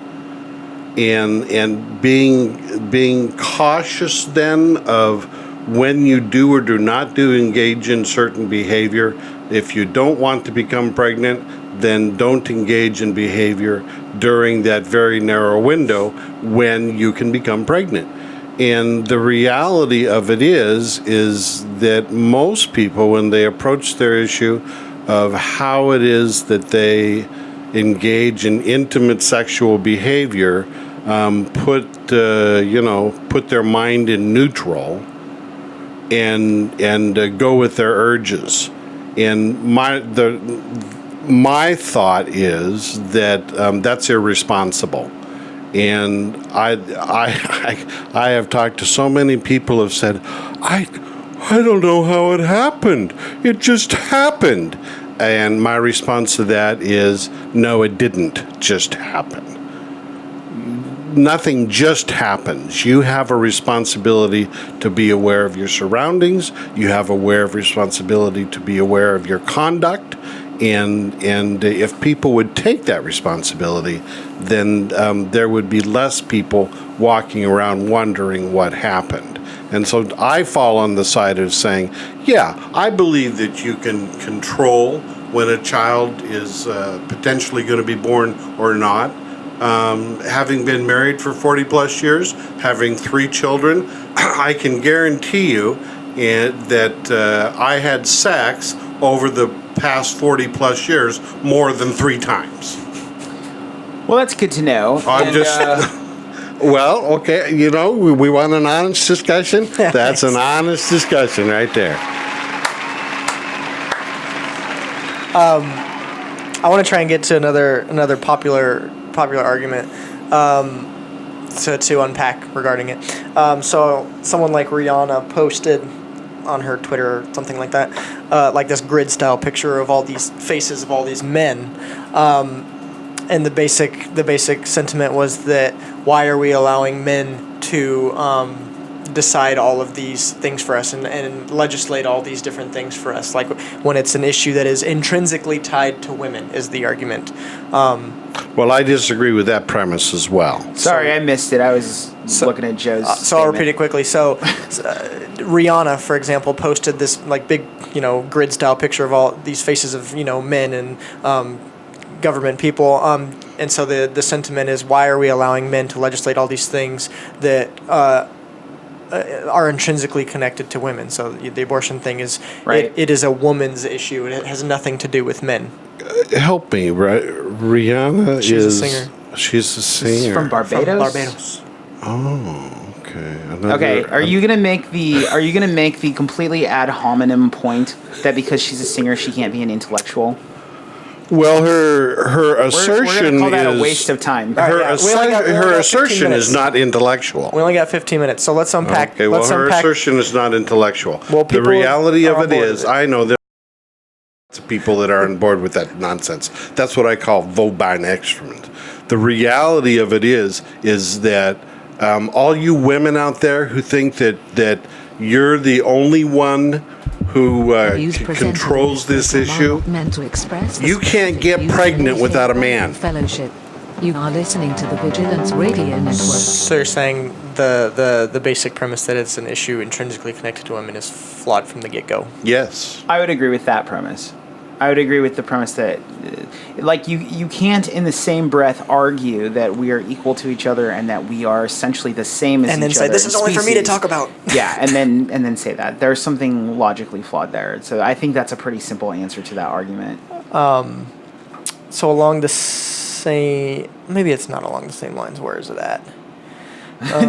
And being cautious then of when you do or do not engage in certain behavior. If you don't want to become pregnant, then don't engage in behavior during that very narrow window when you can become pregnant. And the reality of it is that most people, when they approach their issue of how it is that they engage in intimate sexual behavior, put their mind in neutral and go with their urges. And my thought is that that's irresponsible. And I have talked to so many people who have said, I don't know how it happened. It just happened. And my response to that is, no, it didn't just happen. Nothing just happens. You have a responsibility to be aware of your surroundings. You have a responsibility to be aware of your conduct. And if people would take that responsibility, then there would be less people walking around wondering what happened. And so I fall on the side of saying, yeah, I believe that you can control when a child is potentially going to be born or not. Having been married for 40 plus years, having 3 children, I can guarantee you that I had sex over the past 40 plus years more than 3 times. Well, that's good to know. Well, okay, we want an honest discussion. That's an honest discussion right there. I want to try and get to another popular argument to unpack regarding it. So someone like Rihanna posted on her Twitter or something like that, like this grid style picture of all these faces of all these men. And the basic sentiment was that why are we allowing men to decide all of these things for us and legislate all these different things for us, like when it's an issue that is intrinsically tied to women, is the argument. Well, I disagree with that premise as well. Sorry, I missed it. I was looking at Joe's so I'll repeat it quickly. So Rihanna, for example, posted this like big, grid style picture of all these faces of, men and government people. And so the sentiment is, why are we allowing men to legislate all these things that are intrinsically connected to women? So the abortion thing is, right. It is a woman's issue, and it has nothing to do with men. Help me, right? Rihanna She's a singer. She's a singer. She's from Barbados. Oh, okay. Okay. Are you gonna make the completely ad hominem point that because she's a singer she can't be an intellectual? Well, her assertion we're gonna call that is a waste of time. Her assertion is not intellectual. We only got 15 minutes, so let's unpack. Okay, well, her assertion is not intellectual. Well, the reality of it is, I know there are people that are on board with that nonsense. That's what I call vote by an excrement. The reality of it is that All you women out there who think that you're the only one who controls this issue, you can't get pregnant without a man. Fellowship. You are listening to the Vigilance Radio Network. So you're saying the basic premise that it's an issue intrinsically connected to women is flawed from the get-go? Yes. I would agree with that premise. I would agree with the premise that, like, you can't in the same breath argue that we are equal to each other and that we are essentially the same as and each then other. say, this is only for me to talk about. Yeah, and then say that. There's something logically flawed there. So I think that's a pretty simple answer to that argument. So along the same... Maybe it's not along the same lines. Where is it at?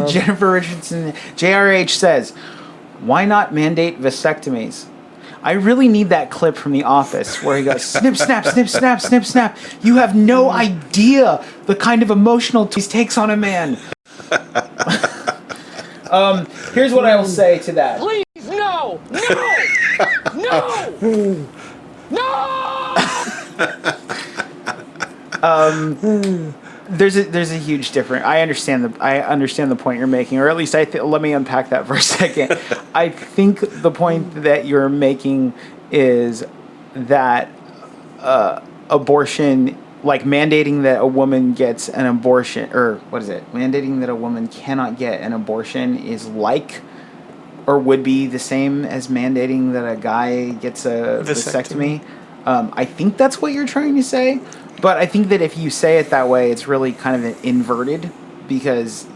Jennifer Richardson, JRH says, why not mandate vasectomies? I really need that clip from The Office where he goes, snip, snap, snip, snap, snip, snap. You have no idea the kind of emotional he takes on a man. Here's what I will say to that. Please, no! No! No! There's a huge difference. I understand the point you're making, or at least let me unpack that for a second. I think the point that you're making is that abortion, like mandating that a woman gets an abortion, or what is it? Mandating that a woman cannot get an abortion is like, or would be the same as mandating that a guy gets a vasectomy. I think that's what you're trying to say. But I think that if you say it that way, it's really kind of inverted because,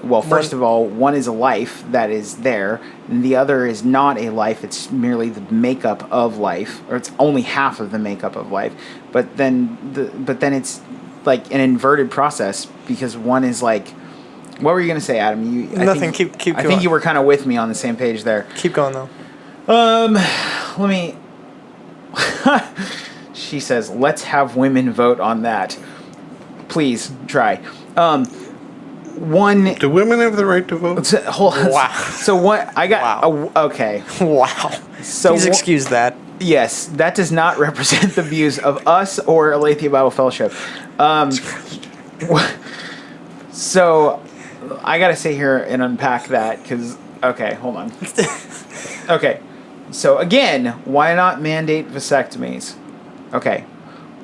first of all, one is a life that is there, and the other is not a life. It's merely the makeup of life, or it's only half of the makeup of life. But then it's like an inverted process because one is like, what were you going to say, Adam? Nothing. Keep going. I think you were kind of with me on the same page there. Keep going though. Let me. She says, let's have women vote on that. Please try. One. Do women have the right to vote? Wow. So what I got? Wow. Okay. Wow. So please excuse that. Yes, that does not represent the views of us or Aletheia Bible Fellowship. So I got to sit here and unpack that because. Okay, hold on. Okay. So again, why not mandate vasectomies? Okay,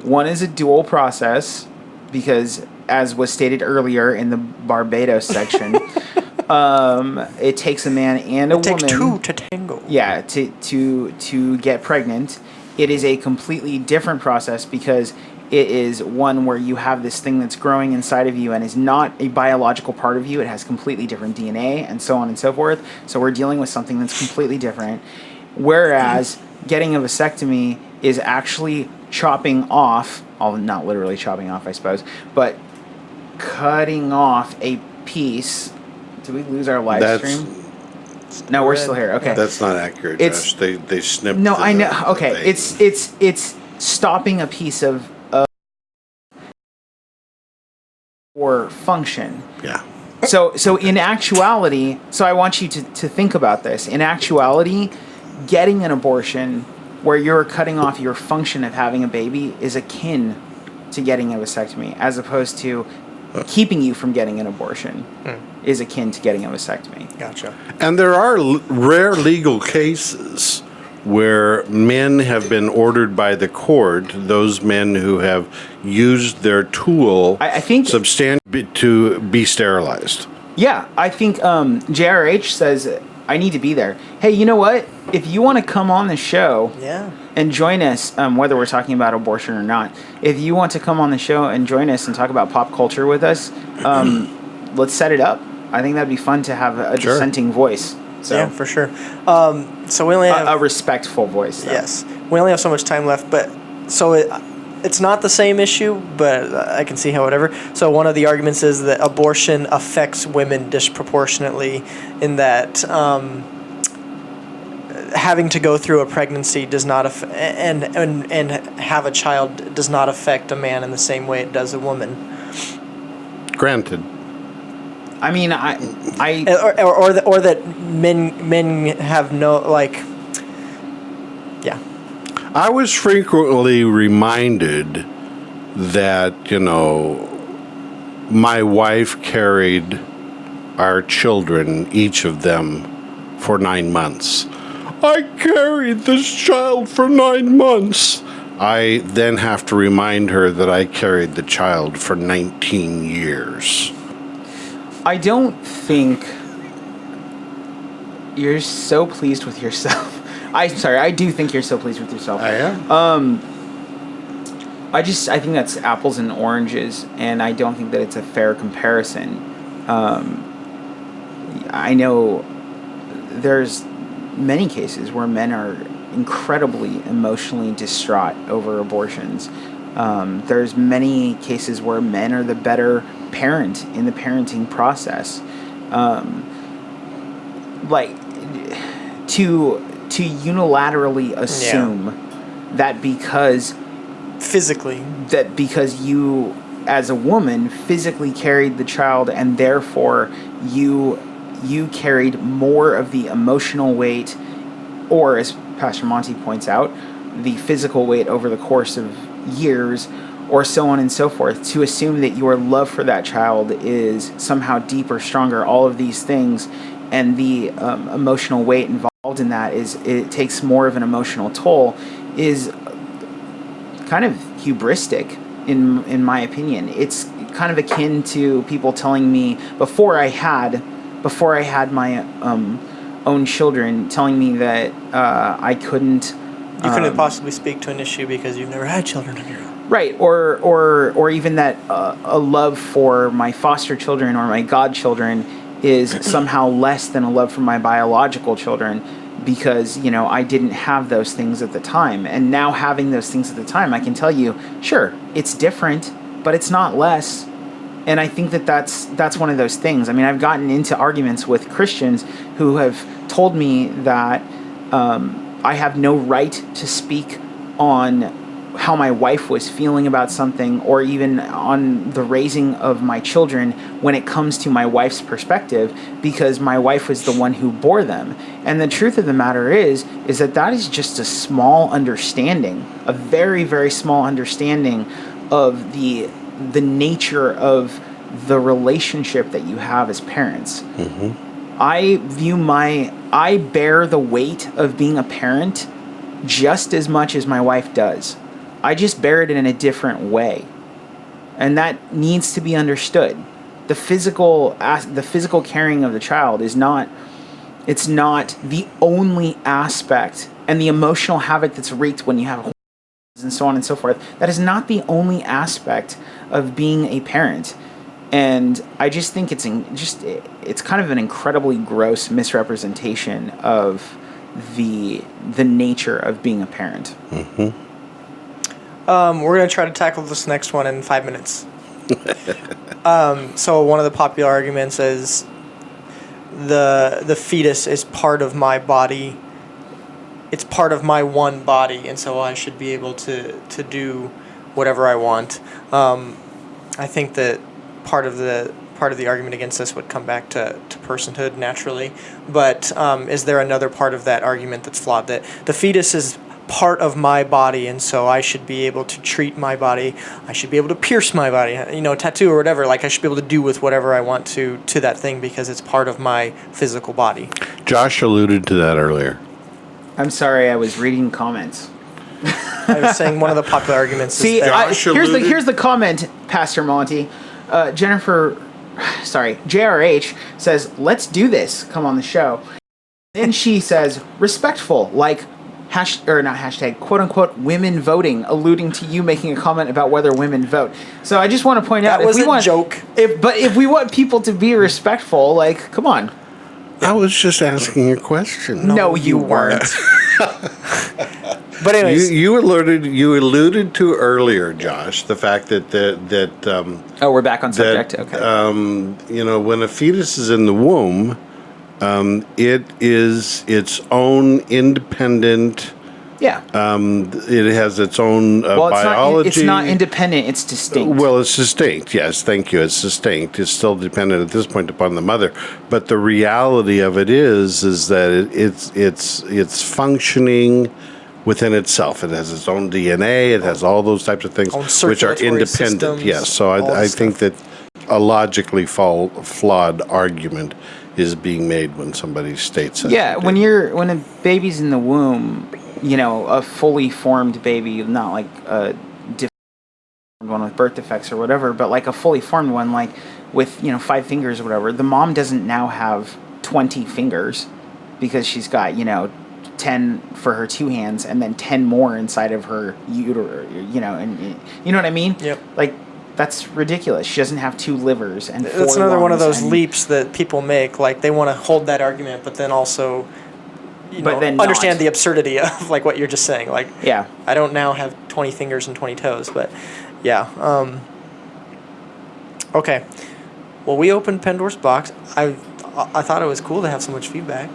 one is a dual process because, as was stated earlier in the Barbados section, it takes a man and a woman. It takes two to tango. Yeah, to get pregnant. It is a completely different process because it is one where you have this thing that's growing inside of you and is not a biological part of you. It has completely different DNA and so on and so forth. So we're dealing with something that's completely different. Whereas getting a vasectomy is actually chopping off, not literally chopping off, I suppose, but cutting off a piece. Did we lose our live stream? No, we're still here. Okay. That's not accurate, Josh. They snipped. No, I know. Okay, it's stopping a piece of or function. Yeah. So in actuality, so I want you to think about this. In actuality, getting an abortion where you're cutting off your function of having a baby is akin to getting a vasectomy, as opposed to keeping you from getting an abortion is akin to getting a vasectomy. Gotcha. And there are rare legal cases where men have been ordered by the court, those men who have used their tool I think substantially to be sterilized. Yeah, I think JRH says, I need to be there. Hey, you know what? If you want to come on the show and join us, whether we're talking about abortion or not, if you want to come on the show and join us and talk about pop culture with us, let's set it up. I think that'd be fun to have a dissenting voice. So, yeah, for sure. So we only have a respectful voice. Though. Yes, we only have so much time left, but so it's not the same issue, but I can see how whatever. So one of the arguments is that abortion affects women disproportionately, in that having to go through a pregnancy does not and have a child does not affect a man in the same way it does a woman. Granted. I mean, or that men have no yeah. I was frequently reminded that my wife carried our children, each of them, for 9 months. I carried this child for 9 months. I then have to remind her that I carried the child for 19 years. I don't think you're so pleased with yourself. I do think you're so pleased with yourself. I am. I think that's apples and oranges, and I don't think that it's a fair comparison. I know there's many cases where men are incredibly emotionally distraught over abortions. There's many cases where men are the better parent in the parenting process. To unilaterally assume that because you as a woman physically carried the child and therefore you carried more of the emotional weight, or as Pastor Monte points out, the physical weight over the course of years, or so on and so forth, to assume that your love for that child is somehow deeper, stronger, all of these things, and the emotional weight involved in that it takes more of an emotional toll, is kind of hubristic in my opinion. It's kind of akin to people telling me before I had my own children, telling me that I couldn't. You couldn't possibly speak to an issue because you've never had children of your own. Right, or even that a love for my foster children or my godchildren is somehow less than a love for my biological children because, I didn't have those things at the time. And now having those things at the time, I can tell you, sure, it's different, but it's not less. And I think that's one of those things. I mean, I've gotten into arguments with Christians who have told me that I have no right to speak on how my wife was feeling about something, or even on the raising of my children when it comes to my wife's perspective, because my wife was the one who bore them. And the truth of the matter is that is just a small understanding, a very, very small understanding of the nature of the relationship that you have as parents. Mm-hmm. I bear the weight of being a parent just as much as my wife does. I just bear it in a different way. And that needs to be understood. The physical caring of the child it's not the only aspect, and the emotional havoc that's wreaked when you have and so on and so forth. That is not the only aspect of being a parent. And I just think it's kind of an incredibly gross misrepresentation of the nature of being a parent. Mm-hmm. We're going to try to tackle this next one in 5 minutes. So one of the popular arguments is the fetus is part of my body. It's part of my one body, and so I should be able to do whatever I want. I think that part of the argument against this would come back to personhood naturally. But is there another part of that argument that's flawed, that the fetus is part of my body, and so I should be able to treat my body, I should be able to pierce my body, tattoo or whatever, I should be able to do with whatever I want to that thing because it's part of my physical body. Josh alluded to that earlier. I'm sorry, I was reading comments. I was saying one of the popular arguments is that... here's the comment, Pastor Monte. JRH says, let's do this, come on the show. Then she says, respectful, like quote unquote women voting, alluding to you making a comment about whether women vote. So I just want to point out that was a joke. If we want people to be respectful, come on. I was just asking a question. No, you weren't. But anyways, you alluded to earlier, Josh, the fact that we're back on subject. Okay. When a fetus is in the womb, it is its own independent. Yeah. It has its own biology. It's not independent. It's distinct. Well, it's distinct. Yes, thank you. It's distinct. It's still dependent at this point upon the mother. But the reality of it is that it's functioning within itself. It has its own DNA. It has all those types of things which are independent. Systems, yes. So I think that a logically flawed argument is being made when somebody states that. Yeah, when a baby's in the womb, a fully formed baby, not like a deformed one with birth defects or whatever, but like a fully formed one, like with 5 fingers or whatever. The mom doesn't now have 20 fingers because she's got 10 for her 2 hands and then 10 more inside of her uterus, and you know what I mean? Yep. Like, that's ridiculous. She doesn't have 2 livers and 4 That's another one of lungs those leaps that people make. Like, they want to hold that argument, but then also, understand the absurdity of like what you're just saying. Like, yeah, I don't now have 20 fingers and 20 toes, but yeah. Okay. Well, we opened Pandora's box. I thought it was cool to have so much feedback.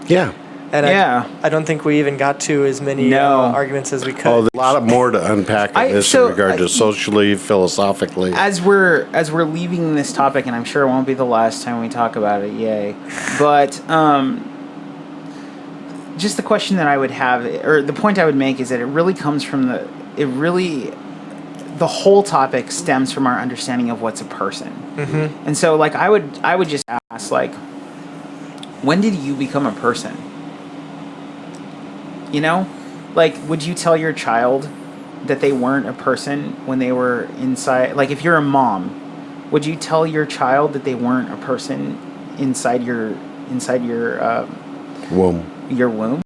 Yeah. And yeah. I don't think we even got to as many arguments as we could. Oh, there's a lot more to unpack in this in regard to socially, philosophically. As we're leaving this topic, and I'm sure it won't be the last time we talk about it, yay. But just the question that I would have, or the point I would make, is that it really comes from the whole topic stems from our understanding of what's a person. Mm-hmm. And so, like, I would just ask, like, when did you become a person? Like, would you tell your child that they weren't a person when they were inside? Like, if you're a mom, would you tell your child that they weren't a person inside your womb? Your womb?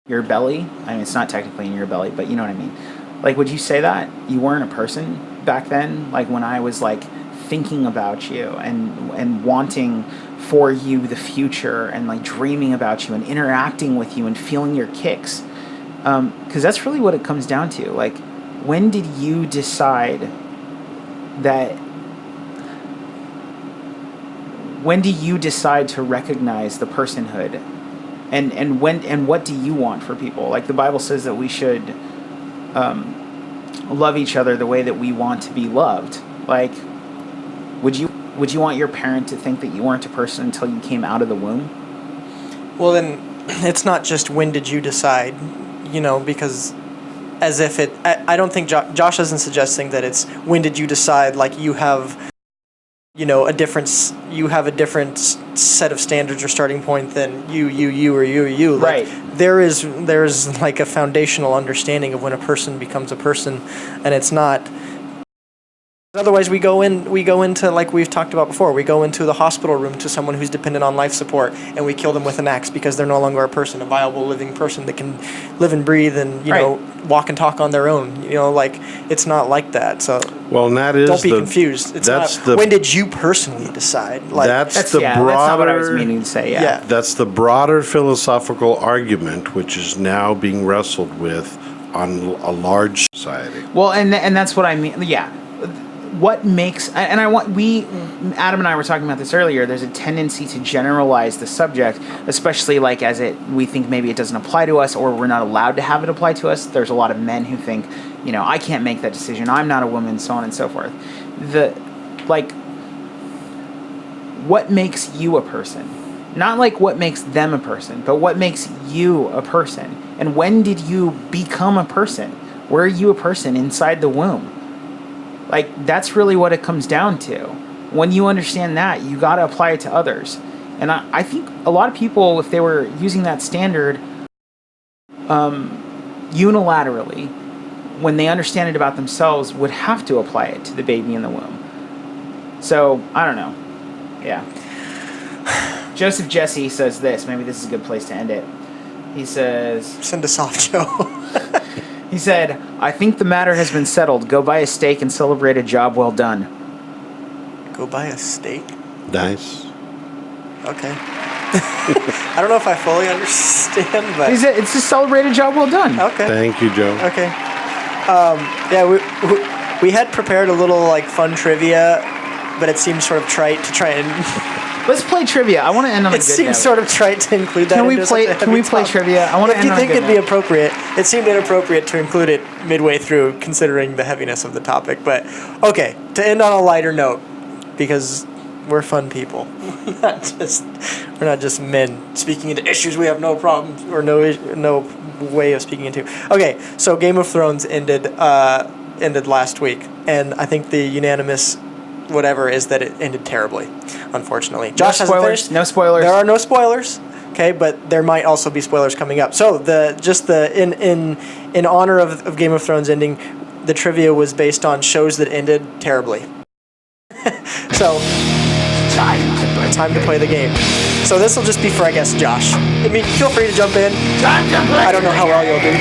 Your belly? I mean, it's not technically in your belly, but you know what I mean. Like, would you say that you weren't a person back then? Like, when I was, like, thinking about you and wanting for you the future and, like, dreaming about you and interacting with you and feeling your kicks. Because that's really what it comes down to. Like, when did you decide to recognize the personhood? And what do you want for people? Like, the Bible says that we should love each other the way that we want to be loved. Like, would you want your parent to think that you weren't a person until you came out of the womb? Well, then it's not just when did you decide, because as if I don't think Josh isn't suggesting that it's when did you decide, like you have a different set of standards or starting point than you or you. Like, right. There's like a foundational understanding of when a person becomes a person, and it's not. Otherwise, we go into, like we've talked about before, we go into the hospital room to someone who's dependent on life support, and we kill them with an axe because they're no longer a person, a viable living person that can live and breathe and walk and talk on their own. Like, it's not like that. So and that is don't be confused. It's not when did you personally decide? Like, that's the broader. That's not what I was meaning to say. Yeah. That's the broader philosophical argument, which is now being wrestled with on a large society. Well, and that's what I mean. Yeah. What makes, and Adam and I were talking about this earlier, there's a tendency to generalize the subject, especially like we think maybe it doesn't apply to us, or we're not allowed to have it apply to us. There's a lot of men who think, I can't make that decision, I'm not a woman, so on and so forth. What makes you a person? Not like what makes them a person, but what makes you a person? And when did you become a person? Were you a person inside the womb? Like, that's really what it comes down to. When you understand that, you got to apply it to others. And I think a lot of people, if they were using that standard unilaterally, when they understand it about themselves, would have to apply it to the baby in the womb. So, I don't know. Yeah. Joseph Jesse says this. Maybe this is a good place to end it. He says... Send us off, Joe. He said, I think the matter has been settled. Go buy a steak and celebrate a job well done. Go buy a steak? Nice. Okay. I don't know if I fully understand, but... It's to celebrate a job well done. Okay. Thank you, Joe. Okay. We had prepared a little, like, fun trivia, but it seemed sort of trite to try and... Let's play trivia. I want to end on a good note. It seems sort of trite to include that. Can we play trivia? I want to end on a good note. If you think it'd be appropriate, it seemed inappropriate to include it midway through, considering the heaviness of the topic. But okay, to end on a lighter note, because we're fun people. We're not just men speaking into issues we have no problems or no way of speaking into. Okay, so Game of Thrones ended last week, and I think the unanimous whatever is that it ended terribly, unfortunately. Josh hasn't spoilers. finished. No spoilers. There are no spoilers. Okay, but there might also be spoilers coming up. So in honor of Game of Thrones ending, the trivia was based on shows that ended terribly. So time to play the game. So this will just be for, I guess, Josh. I mean, feel free to jump in. I don't know how well you'll do.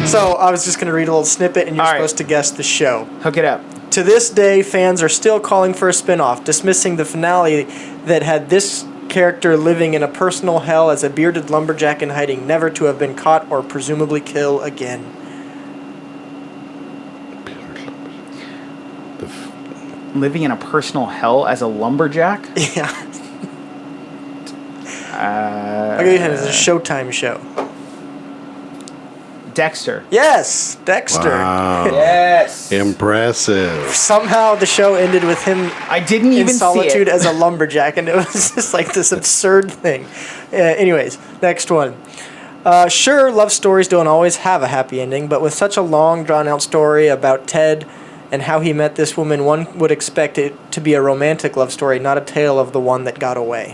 So I was just going to read a little snippet, and you're supposed to guess the show. Hook it up. To this day, fans are still calling for a spin-off, dismissing the finale that had this character living in a personal hell as a bearded lumberjack in hiding, never to have been caught or presumably kill again. Living in a personal hell as a lumberjack? Yeah. I'll give you a hint. It's a Showtime show. Dexter. Yes, Dexter. Wow. Yes. Impressive. Somehow the show ended with him I didn't in even solitude see it. as a lumberjack, and it was just like this absurd thing. Anyways, next one. Sure, love stories don't always have a happy ending, but with such a long, drawn-out story about Ted and how he met this woman, one would expect it to be a romantic love story, not a tale of the one that got away.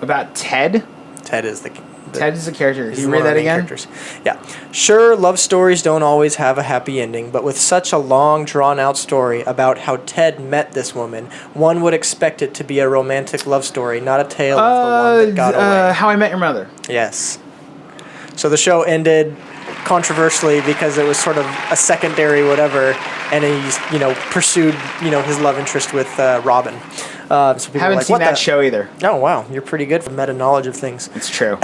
About Ted? Ted is the Ted is the character. Can he's you one read of the that main again? characters. Yeah. Sure, love stories don't always have a happy ending, but with such a long, drawn-out story about how Ted met this woman, one would expect it to be a romantic love story, not a tale of the one that got away. How I Met Your Mother. Yes. So the show ended controversially because it was sort of a secondary whatever, and he's, pursued, his love interest with Robin. So people Haven't were like, seen what that the? show either. Oh, wow. You're pretty good for meta knowledge of things. It's true.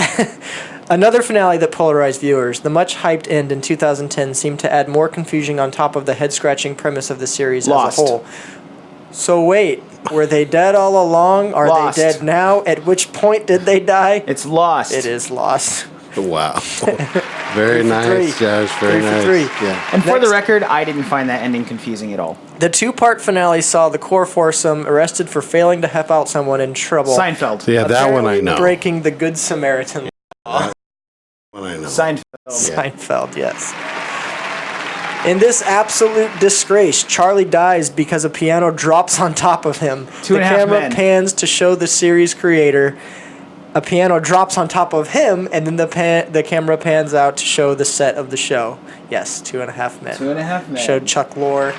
Another finale that polarized viewers. The much-hyped end in 2010 seemed to add more confusion on top of the head-scratching premise of the series Lost. as a whole. So wait, were they dead all along? Are Lost. they dead now? At which point did they die? It's Lost. It is Lost. Wow. Very nice, Josh. Very 3 for nice. 3. Yeah. And for the Next. record, I didn't find that ending confusing at all. The two-part finale saw the core foursome arrested for failing to help out someone in trouble. Seinfeld. Yeah, that one I apparently know. Breaking the Good Samaritan law. One I know. Seinfeld. Seinfeld, yes. In this absolute disgrace, Charlie dies because a piano drops on top of him. Two and a half The camera men. pans to show the series creator. A piano drops on top of him, and then the camera pans out to show the set of the show. Yes, 2.5 Men. 2.5 Men. Showed Chuck Lorre.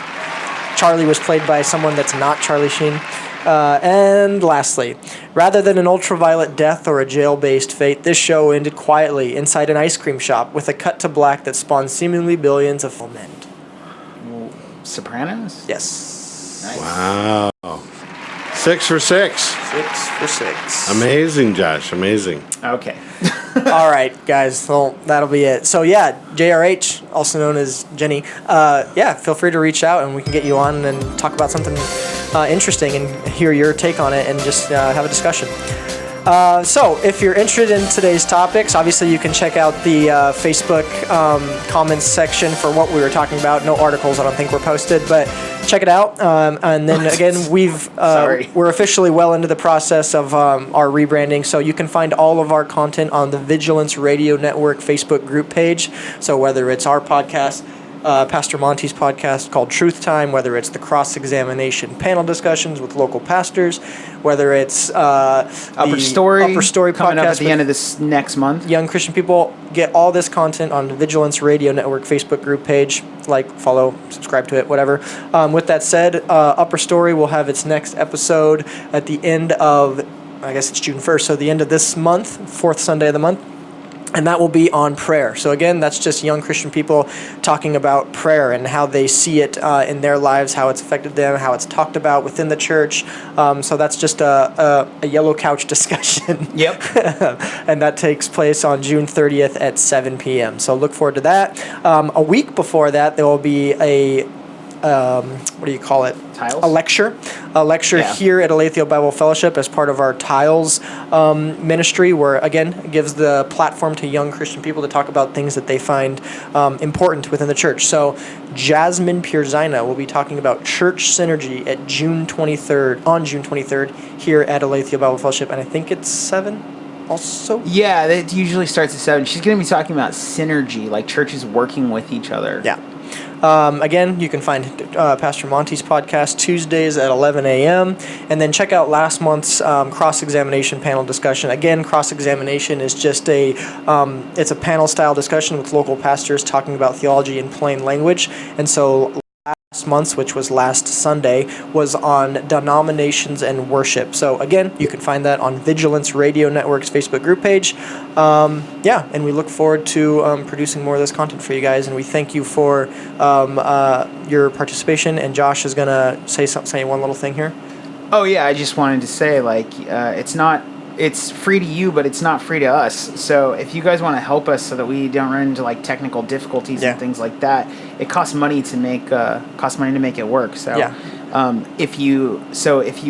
Charlie was played by someone that's not Charlie Sheen. And lastly, rather than an ultraviolet death or a jail-based fate, this show ended quietly inside an ice cream shop with a cut to black that spawned seemingly billions of film end. Sopranos? Yes. Nice. Wow. 6 for 6. 6 for 6. Amazing, Josh. Amazing. Okay. All right, guys. Well, that'll be it. So, yeah, JRH, also known as Jenny, feel free to reach out and we can get you on and talk about something interesting and hear your take on it and just have a discussion. So, if you're interested in today's topics, obviously you can check out the Facebook comments section for what we were talking about. No articles, I don't think, were posted, but check it out. And then again, we're officially well into the process of our rebranding, so you can find all of our content on the Vigilance Radio Network Facebook group page. So whether it's our podcast, Pastor Monte's podcast called Truth Time, whether it's the cross-examination panel discussions with local pastors, whether it's Upper Story podcast coming up at the with end of this next month. young Christian people. Get all this content on the Vigilance Radio Network Facebook group page. Like, follow, subscribe to it, whatever. With that said, Upper Story will have its next episode at the end of, I guess it's June 1st, so the end of this month, fourth Sunday of the month. And that will be on prayer. So again, that's just young Christian people talking about prayer and how they see it in their lives, how it's affected them, how it's talked about within the church. So that's just a yellow couch discussion. Yep. And that takes place on June 30th at 7 p.m. So look forward to that. A week before that, there will be a what do you call it? Tiles? A lecture Yeah. here at Aletheia Bible Fellowship as part of our Tiles ministry, where again it gives the platform to young Christian people to talk about things that they find important within the church. So Jasmine Pierzina will be talking about church synergy at June 23rd here at Aletheia Bible Fellowship, and I think it's 7 also. Yeah, it usually starts at 7. She's going to be talking about synergy, like churches working with each other. Yeah. Again, you can find Pastor Monte's podcast Tuesdays at 11 a.m. And then check out last month's cross-examination panel discussion. Again, cross-examination is just it's a panel-style discussion with local pastors talking about theology in plain language. And so last month's, which was last Sunday, was on denominations and worship. So again, you can find that on Vigilance Radio Network's Facebook group page. And we look forward to producing more of this content for you guys, and we thank you for your participation. And Josh is gonna say one little thing here. Oh yeah, I just wanted to say, it's free to you, but it's not free to us. So if you guys want to help us so that we don't run into like technical difficulties and things like that, it costs money to make it work. So if you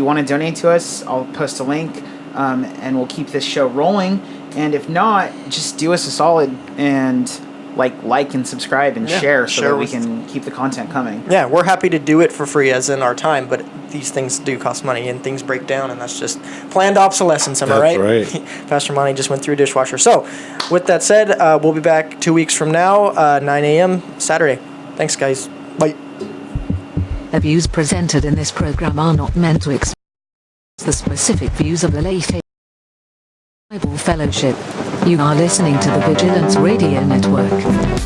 want to donate to us, I'll post a link, and we'll keep this show rolling. And if not, just do us a solid and like and subscribe and share that we can keep the content coming. Yeah, we're happy to do it for free, as in our time, but these things do cost money and things break down, and that's just planned obsolescence, am I right? That's right. Pastor Monte just went through dishwasher. So, with that said, we'll be back 2 weeks from now, 9 a.m. Saturday. Thanks, guys. Bye. The views presented in this program are not meant to express the specific views of the Lay Bible Fellowship. You are listening to the Vigilance Radio Network.